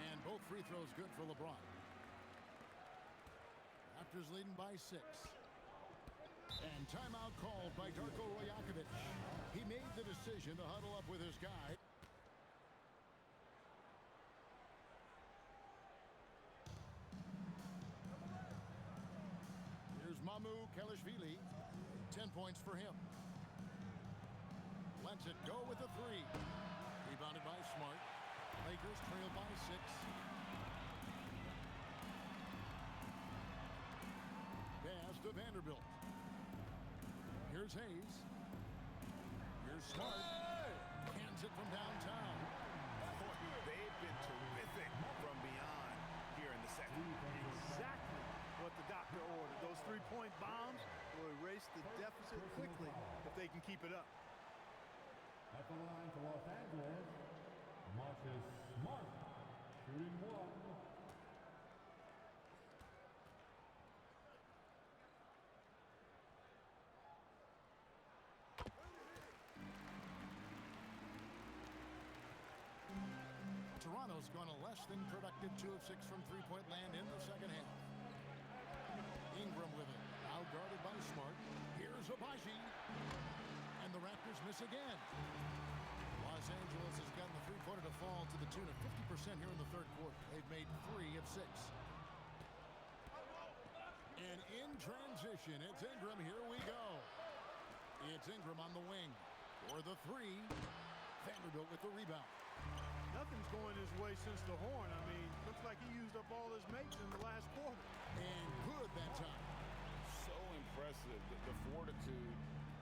And both free throws good for LeBron. Raptors leading by 6. And timeout called by Darko Rajakovic. He made the decision to huddle up with his guy. Here's Mamu Kelishvili. 10 points for him. Lets it go with a 3. Rebounded by Smart. Lakers trail by 6. Pass to Vanderbilt. Here's Hayes. Here's Smart. Cans it from downtown.
They've been terrific from beyond here in the second.
Exactly what the doctor ordered. Those 3-point bombs will erase the deficit quickly if they can keep it up.
At the line for Los Angeles, Marcus Smart shooting 1.
Toronto's gone a less than productive 2 of 6 from three-point land in the second half. Ingram with it. Now guarded by Smart. Here's Abaji. And the Raptors miss again. Los Angeles has gotten the three-pointer to fall to the tune of 50% here in the third quarter. They've made 3 of 6. And in transition, it's Ingram. Here we go. It's Ingram on the wing. For the 3. Vanderbilt with the rebound.
Nothing's going his way since the horn. I mean, looks like he used up all his mates in the last quarter.
And good that time.
So impressive, the fortitude,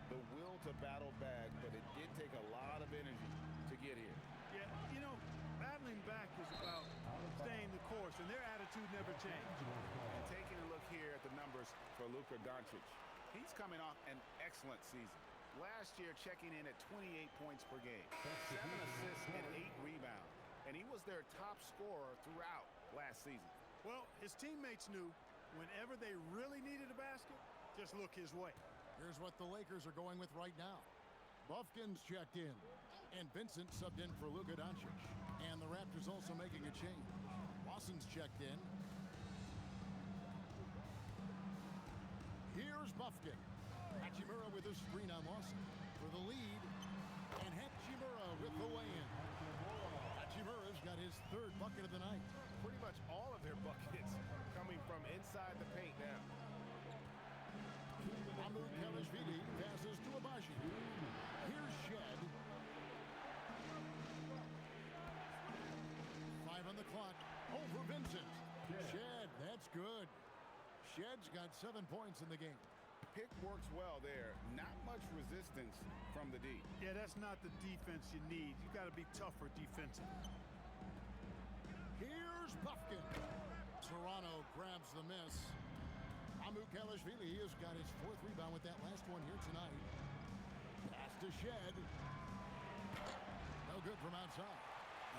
the will to battle back, but it did take a lot of energy to get here.
Yeah, you know, battling back is about staying the course, and their attitude never changed.
And taking a look here at the numbers for Luka Doncic. He's coming off an excellent season. Last year, checking in at 28 points per game, 7 assists and 8 rebounds. And he was their top scorer throughout last season.
Well, his teammates knew whenever they really needed a basket, just look his way.
Here's what the Lakers are going with right now. Buffkin's checked in. And Vincent subbed in for Luka Doncic. And the Raptors also making a change. Lawson's checked in. Here's Buffkin. Hachimura with a screen on Lawson for the lead. And Hachimura with the lay-in. Hachimura's got his 3rd bucket of the night.
Pretty much all of their buckets coming from inside the paint now.
Mamu Kelishvili passes to Abaji. Here's Shed. 5 on the clock. Over Vincent. Shed, that's good. Shed's got 7 points in the game.
Pick works well there. Not much resistance from the D.
Yeah, that's not the defense you need. You got to be tougher defensively.
Here's Buffkin. Toronto grabs the miss. Mamu Kelishvili has got his 4th rebound with that last one here tonight. Pass to Shed. No good from outside.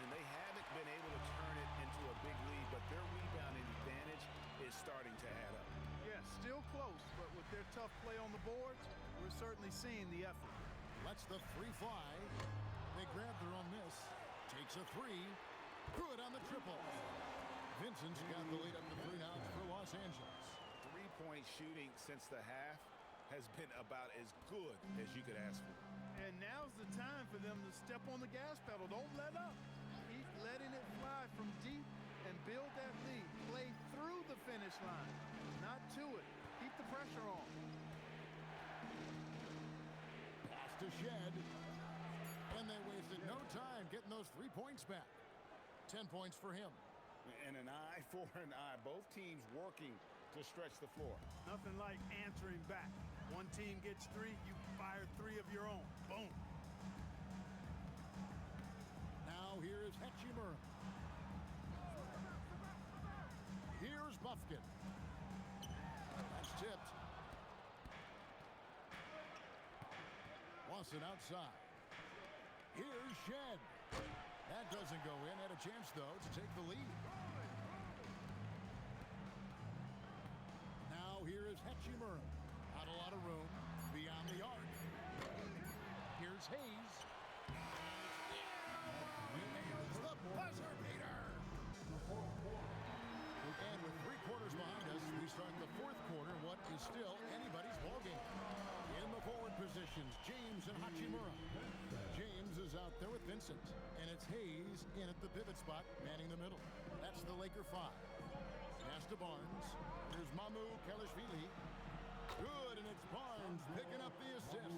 And they haven't been able to turn it into a big lead, but their rebounding advantage is starting to add up.
Yeah, still close, but with their tough play on the boards, we're certainly seeing the effort.
Lets the 3 fly. They grab their own miss. Takes a 3. Good on the triple. Vincent's got the lead up to 3 now for Los Angeles.
3-point shooting since the half has been about as good as you could ask for.
And now's the time for them to step on the gas pedal. Don't let up. Keep from deep and build that lead. Play through the finish line, not to it. Keep the pressure on.
Pass to Shed. And they wasted no time getting those 3 points back. 10 points for him.
And an eye for an eye. Both teams working to stretch the floor.
Nothing like answering back. One team gets 3, you fire 3 of your own. Boom.
Now here is Hachimura. Here's Buffkin. That's tipped. Lawson outside. Here's Shed. That doesn't go in. Had a chance, though, to take the lead. Now here is Hachimura. Not a lot of room beyond the arc. Here's Hayes. Here's the buzzer beater. And with 3 quarters behind us, we start the 4th quarter. What is still anybody's ballgame. In the forward positions, James and Hachimura. James is out there with Vincent. And it's Hayes in at the pivot spot, manning the middle. That's the Laker 5. Pass to Barnes. Here's Mamu Kelishvili. Good, and it's Barnes picking up the assist.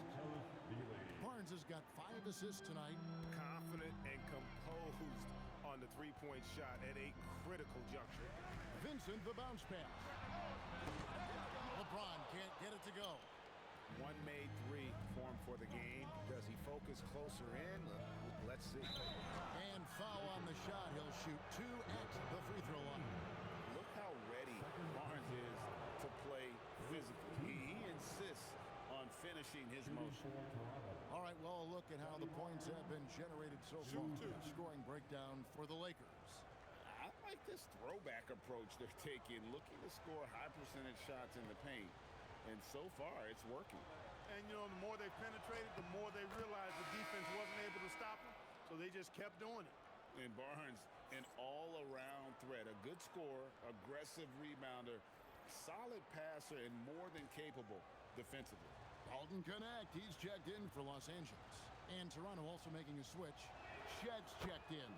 Barnes has got 5 assists tonight.
Confident and composed on the three-point shot at a critical juncture.
Vincent, the bounce pass. LeBron can't get it to go.
One made 3 formed for the game. Does he focus closer in? Let's see.
And foul on the shot. He'll shoot 2 at the free throw line.
Look how ready Barnes is to play physically. He insists on finishing his motion.
All right, well, a look at how the points have been generated so far. Scoring breakdown for the Lakers.
I like this throwback approach they're taking, looking to score high percentage shots in the paint. And so far, it's working.
And, you know, the more they penetrated, the more they realized the defense wasn't able to stop them. So they just kept doing it.
And Barnes, an all-around threat. A good scorer, aggressive rebounder, solid passer, and more than capable defensively.
Dalton Connect, he's checked in for Los Angeles. And Toronto also making a switch. Shed's checked in.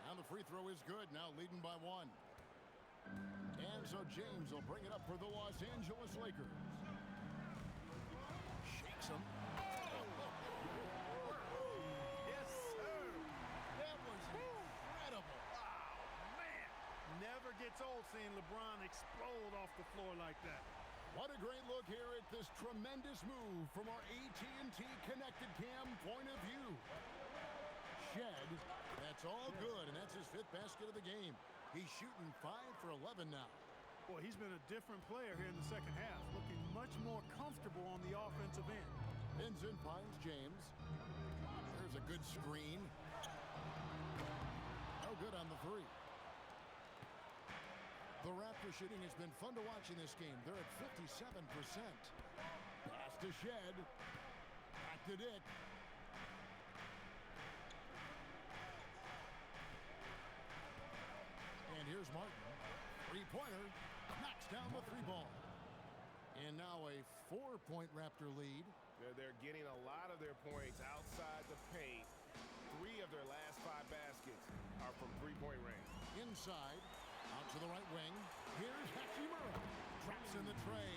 Now the free throw is good, now leading by 1. And so James will bring it up for the Los Angeles Lakers. Shakes him.
Yes, sir.
That was incredible.
Wow, man. Never gets old seeing LeBron explode off the floor like that.
What a great look here at this tremendous move from our AT&T Connected Cam point of view. Shed, that's all good, and that's his 5th basket of the game. He's shooting 5 for 11 now.
Boy, he's been a different player here in the second half, looking much more comfortable on the offensive end.
Vincent finds James. There's a good screen. No good on the 3. The Raptor shooting has been fun to watch in this game. They're at 57%. Pass to Shed. Back to Dick. And here's Martin. 3-pointer. Knocks down the 3 ball. And now a 4-point Raptor lead.
They're getting a lot of their points outside the paint. 3 of their last 5 baskets are from 3-point range.
Inside. Out to the right wing. Here's Hachimura. Traps in the tray.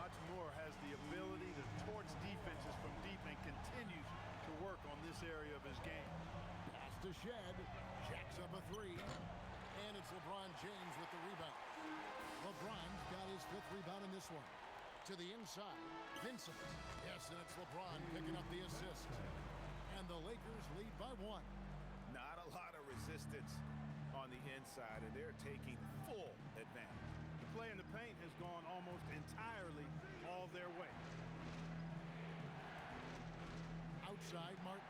Hachimura has the ability to torch defenses from deep and continues to work on this area of his game.
Pass to Shed. Jacks up a 3. And it's LeBron James with the rebound. LeBron's got his 5th rebound in this one. To the inside. Vincent. Yes, and it's LeBron picking up the assist. And the Lakers lead by 1.
Not a lot of resistance on the inside, and they're taking full advantage.
The play in the paint has gone almost entirely all their way.
Outside, Martin.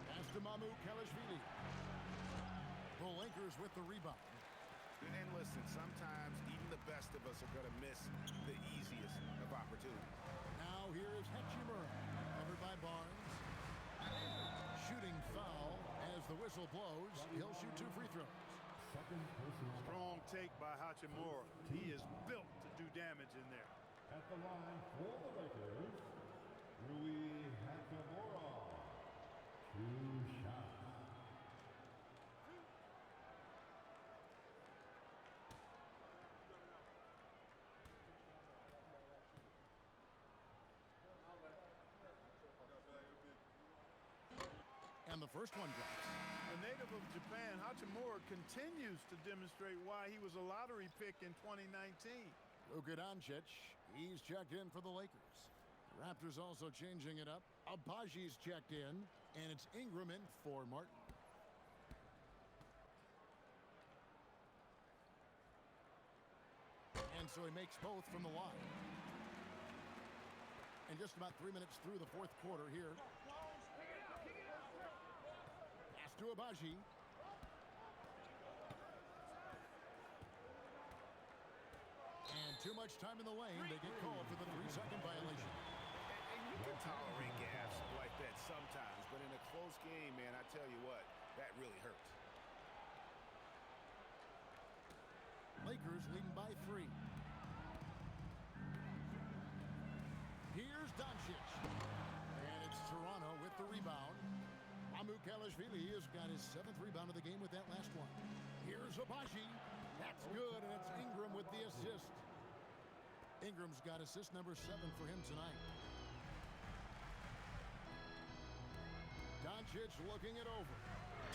Pass to Mamu Kelishvili. The Lakers with the rebound.
And listen, sometimes even the best of us are going to miss the easiest of opportunities.
Now here is Hachimura, covered by Barnes. Shooting foul as the whistle blows. He'll shoot 2 free throws.
Strong take by Hachimura. He is built to do damage in there.
At the line for the Lakers, Rui Hachimura. 2 shots.
And the first one drops.
A native of Japan, Hachimura continues to demonstrate why he was a lottery pick in 2019.
Luka Doncic, he's checked in for the Lakers. The Raptors also changing it up. Abaji's checked in, and it's Ingram in for Martin. And so he makes both from the line. And just about 3 minutes through the fourth quarter here. Pass to Abaji. And too much time in the lane. They get called for the 3-second violation.
And you can tolerate gaps like that sometimes, but in a close game, man, I tell you what, that really hurts.
Lakers leading by 3. Here's Doncic. And it's Toronto with the rebound. Amukalashvili has got his 7th rebound of the game with that last one. Here's Abaji. That's good, and it's Ingram with the assist. Ingram's got assist number 7 for him tonight. Doncic looking it over.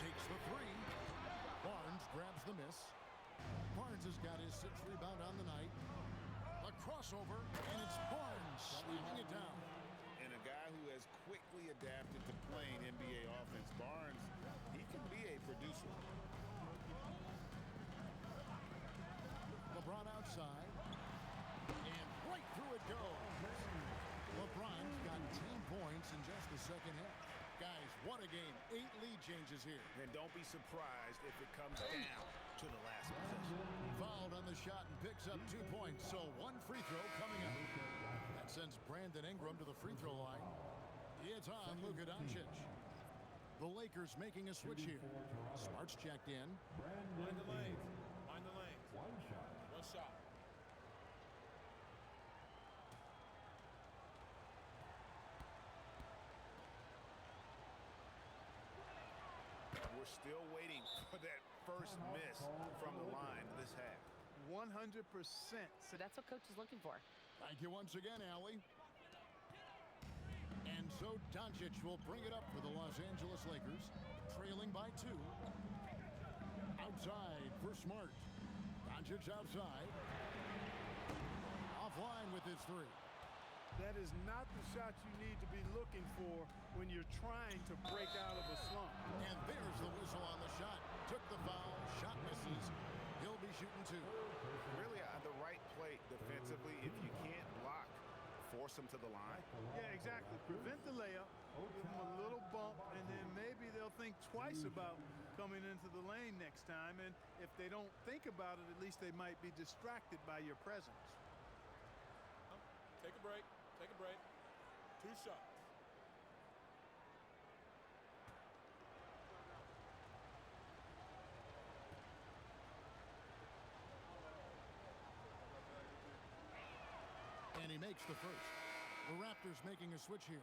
Takes the 3. Barnes grabs the miss. Barnes has got his 6th rebound on the night. A crossover, and it's Barnes slamming it down.
And a guy who has quickly adapted to playing NBA offense, Barnes, he can be a producer.
LeBron outside. And right through it goes. LeBron's got 10 points in just the second half. Guys, what a game. 8 lead changes here.
And don't be surprised if it comes down to the last possession.
Fouled on the shot and picks up 2 points, so 1 free throw coming up. That sends Brandon Ingram to the free throw line. It's on Luka Doncic. The Lakers making a switch here. Smart's checked in.
Mind the lanes. Mind the lanes. One shot.
We're still waiting for that first miss from the line this half.
100%.
So that's what coach is looking for.
Thank you once again, Allie. And so Doncic will bring it up for the Los Angeles Lakers, trailing by 2. Outside for Smart. Doncic outside. Offline with his 3.
That is not the shot you need to be looking for when you're trying to break out of a slump.
And there's the whistle on the shot. Took the foul. Shot misses. He'll be shooting 2.
Really, the right play defensively. If you can't block, force him to the line.
Yeah, exactly. Prevent the layup, give him a little bump, and then maybe they'll think twice about coming into the lane next time. And if they don't think about it, at least they might be distracted by your presence.
Take a break. Take a break. 2 shots.
And he makes the first. The Raptors making a switch here.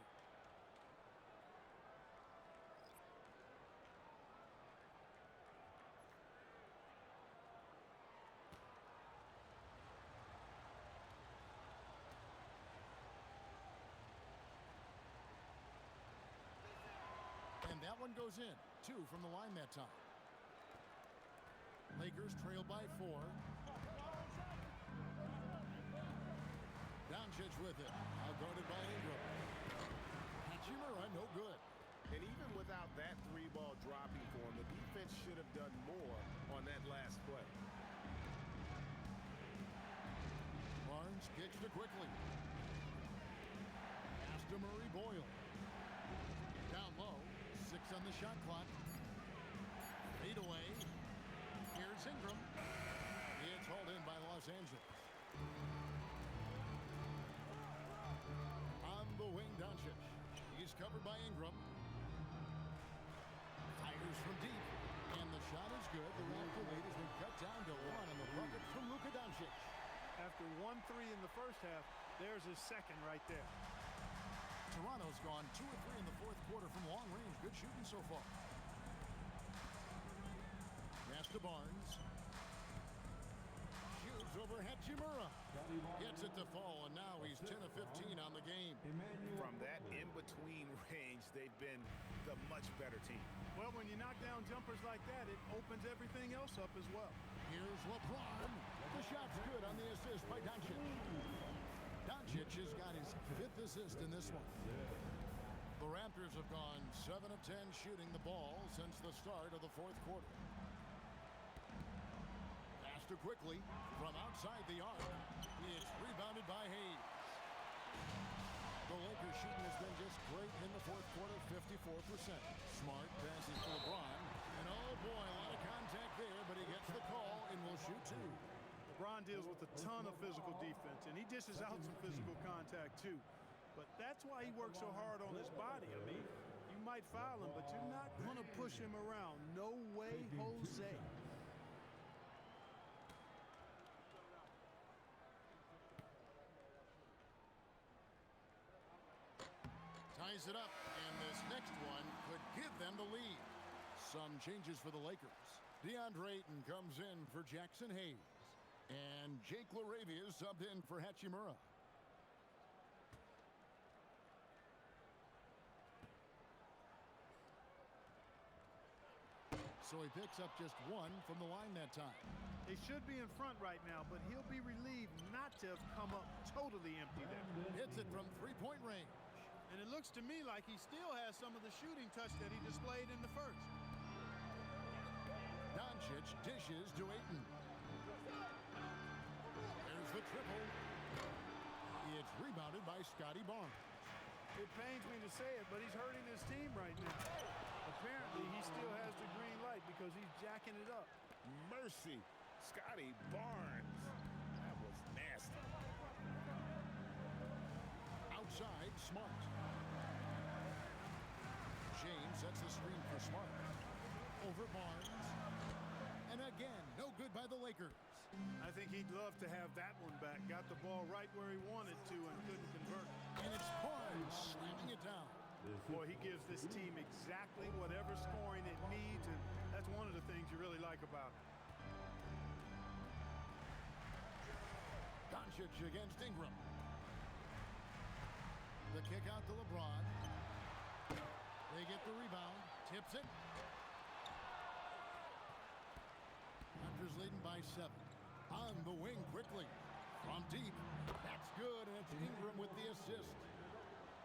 And that one goes in. 2 from the line that time. Lakers trail by 4. Doncic with it. Outguarded by Ingram. Hachimura, no good.
And even without that 3-ball dropping for him, the defense should have done more on that last play.
Barnes kicks to quickly. Pass to Murray Boyle. Down low. 6 on the shot clock. Fade away. Here's Ingram. It's hauled in by Los Angeles. On the wing, Doncic. He's covered by Ingram. Fires from deep. And the shot is good. The Raptor lead has been cut down to 1 on the bucket from Luka Doncic.
After 1-3 in the first half, there's his second right there.
Toronto's gone 2 of 3 in the fourth quarter from long range. Good shooting so far. Pass to Barnes. Shoots over Hachimura. Gets it to fall, and now he's 10 of 15 on the game.
From that in-between range, they've been the much better team.
Well, when you knock down jumpers like that, it opens everything else up as well.
Here's LeBron. The shot's good on the assist by Doncic. Doncic has got his 5th assist in this one. The Raptors have gone 7 of 10 shooting the ball since the start of the 4th quarter. Faster quickly from outside the arc. It's rebounded by Hayes. The Lakers shooting has been just great in the 4th quarter, 54%. Smart passes to LeBron. And oh boy, a lot of contact there, but he gets the call and will shoot 2.
LeBron deals with a ton of physical defense, and he dishes out some physical contact too. But that's why he works so hard on his body. I mean, you might foul him, but you're not going to push him around. No way, Jose.
Ties it up, and this next one could give them the lead. Some changes for the Lakers. DeAndre Ayton comes in for Jackson Hayes. And Jake LaRavia is subbed in for Hachimura. So he picks up just 1 from the line that time.
They should be in front right now, but he'll be relieved not to have come up totally empty there.
Hits it from 3-point range.
And it looks to me like he still has some of the shooting touch that he displayed in the first.
Doncic dishes to Ayton. There's the triple. It's rebounded by Scotty Barnes.
It pains me to say it, but he's hurting his team right now. Apparently, he still has the green light because he's jacking it up.
Mercy, Scotty Barnes. That was nasty.
Outside, Smart. James sets the screen for Smart. Over Barnes. And again, no good by the Lakers.
I think he'd love to have that one back. Got the ball right where he wanted to and couldn't convert.
And it's Barnes slamming it down.
Boy, he gives this team exactly whatever scoring it needs, and that's one of the things you really like about him.
Doncic against Ingram. The kick out to LeBron. They get the rebound. Tips it. Raptors leading by 7. On the wing quickly. From deep. That's good, and it's Ingram with the assist.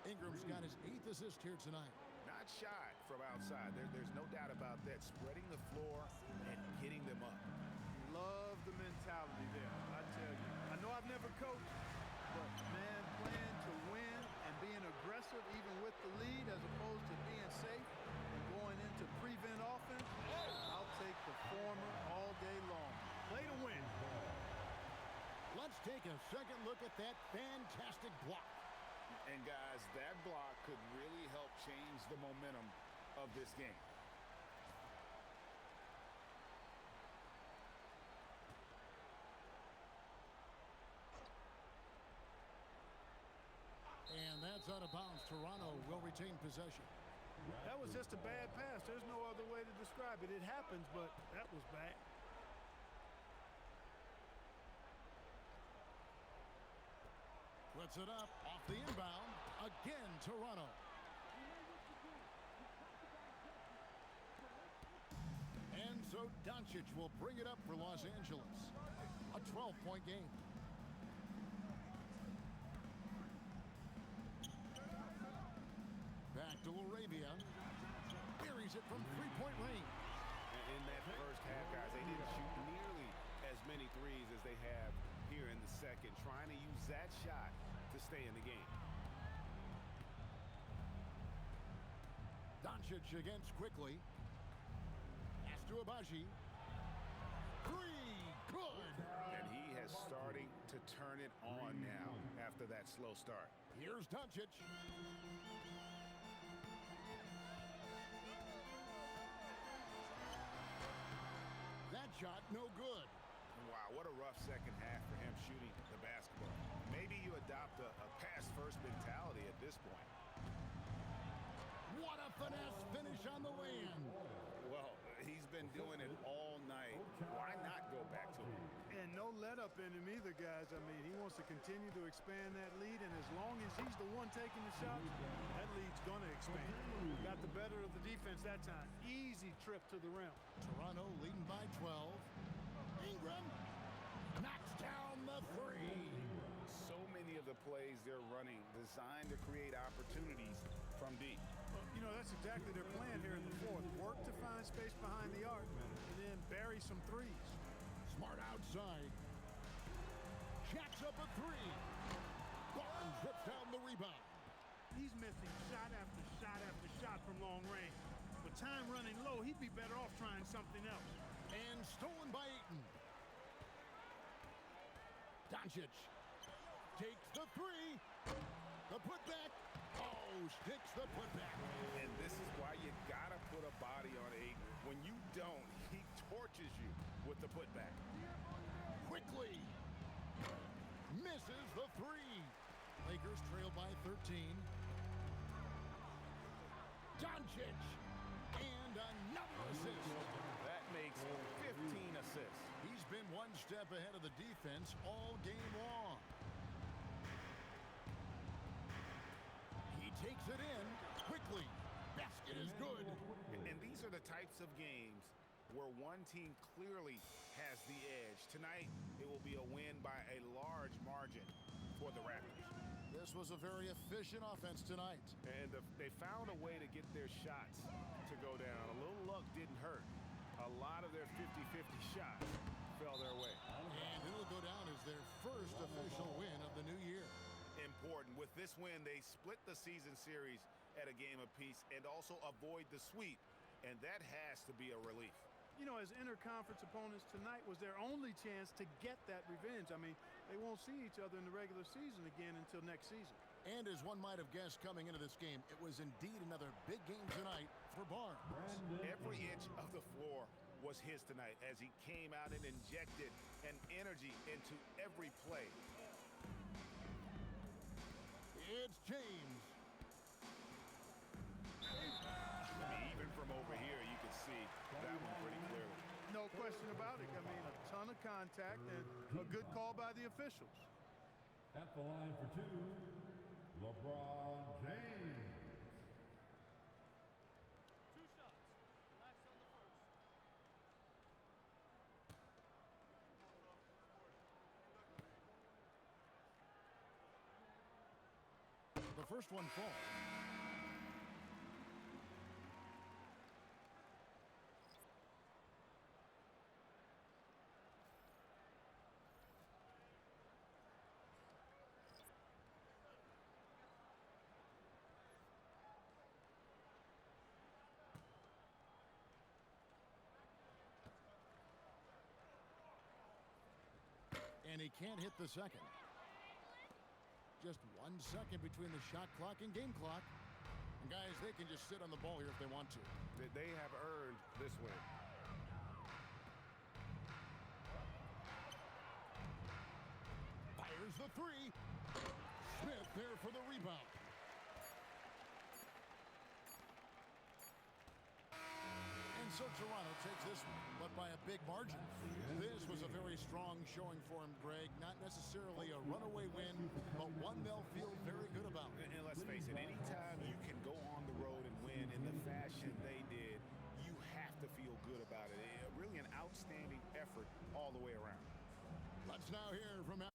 Ingram's got his 8th assist here tonight.
Not shy from outside. There's no doubt about that. Spreading the floor and getting them up.
Love the mentality there, I tell you. I know I've never coached, but man, playing to win and being aggressive even with the lead as opposed to being safe and going into prevent offense, I'll take the former all day long. Play to win.
Let's take a second look at that fantastic block.
And guys, that block could really help change the momentum of this game.
And that's out of bounds. Toronto will retain possession.
That was just a bad pass. There's no other way to describe it. It happens, but that was bad.
Puts it up off the inbound. Again, Toronto. And so Doncic will bring it up for Los Angeles. A 12-point game. Back to LaRavia. Buries it from 3-point range.
In that first half, guys, they didn't shoot nearly as many threes as they have here in the second, trying to use that shot to stay in the game.
Doncic against quickly. Pass to Abaji. 3, good.
And he has starting to turn it on now after that slow start.
Here's Doncic. That shot, no good.
Wow, what a rough second half for him shooting the basketball. Maybe you adopt a pass-first mentality at this point.
What a finesse finish on the way-in.
Well, he's been doing it all night. Why not go back to him?
And no no let-up in him either, guys. I mean, he wants to continue to expand that lead, and as long as he's the one taking the shots, that lead's going to expand. Got the better of the defense that time. Easy trip to the rim.
Toronto leading by 12. Ingram knocks down the three.
So many of the plays they're running designed to create opportunities from deep.
Well, you know, that's exactly their plan here in the fourth. Work to find space behind the arc and then bury some threes.
Smart outside. Jacks up a three. Barnes rips down the rebound.
He's missing shot after shot after shot from long range. With time running low, he'd be better off trying something else.
And stolen by Ayton. Doncic takes the three. The putback. Oh, sticks the putback.
And this is why you gotta put a body on Aggressiveness. When you don't, he torches you with the putback.
Quickly misses the three. Lakers trail by 13. Doncic and another assist.
That makes 15 assists.
He's been one step ahead of the defense all game long. He takes it in quickly. Basket is good.
And these are the types of games where one team clearly has the edge. Tonight, it will be a win by a large margin for the Raptors.
This was a very efficient offense tonight.
And they found a way to get their shots to go down. A little luck didn't hurt. A lot of their 50-50 shots fell their way.
And it'll go down as their first official win of the new year.
Important. With this win, they split the season series at a game apiece and also avoid the sweep. And that has to be a relief.
You know, as interconference opponents, tonight was their only chance to get that revenge. I mean, they won't see each other in the regular season again until next season.
And as one might have guessed coming into this game, it was indeed another big game tonight for Barnes.
Every inch of the floor was his tonight as he came out and injected an energy into every play.
It's James.
Even from over here, you can see that one pretty clearly.
No question about it. I mean, a ton of contact and a good call by the officials.
At the line for two, LeBron James.
Two shots. Relax on the first.
The first one falls. And he can't hit the second. Just 1 second between the shot clock and game clock. And guys, they can just sit on the ball here if they want to.
They have earned this win.
Fires the three. Smith there for the rebound. And so Toronto takes this one, but by a big margin. This was a very strong showing for him, Greg. Not necessarily a runaway win, but one they'll feel very good about.
And let's face it, anytime you can go on the road and win in the fashion they did, you have to feel good about it. Really an outstanding effort all the way around.
Let's now hear from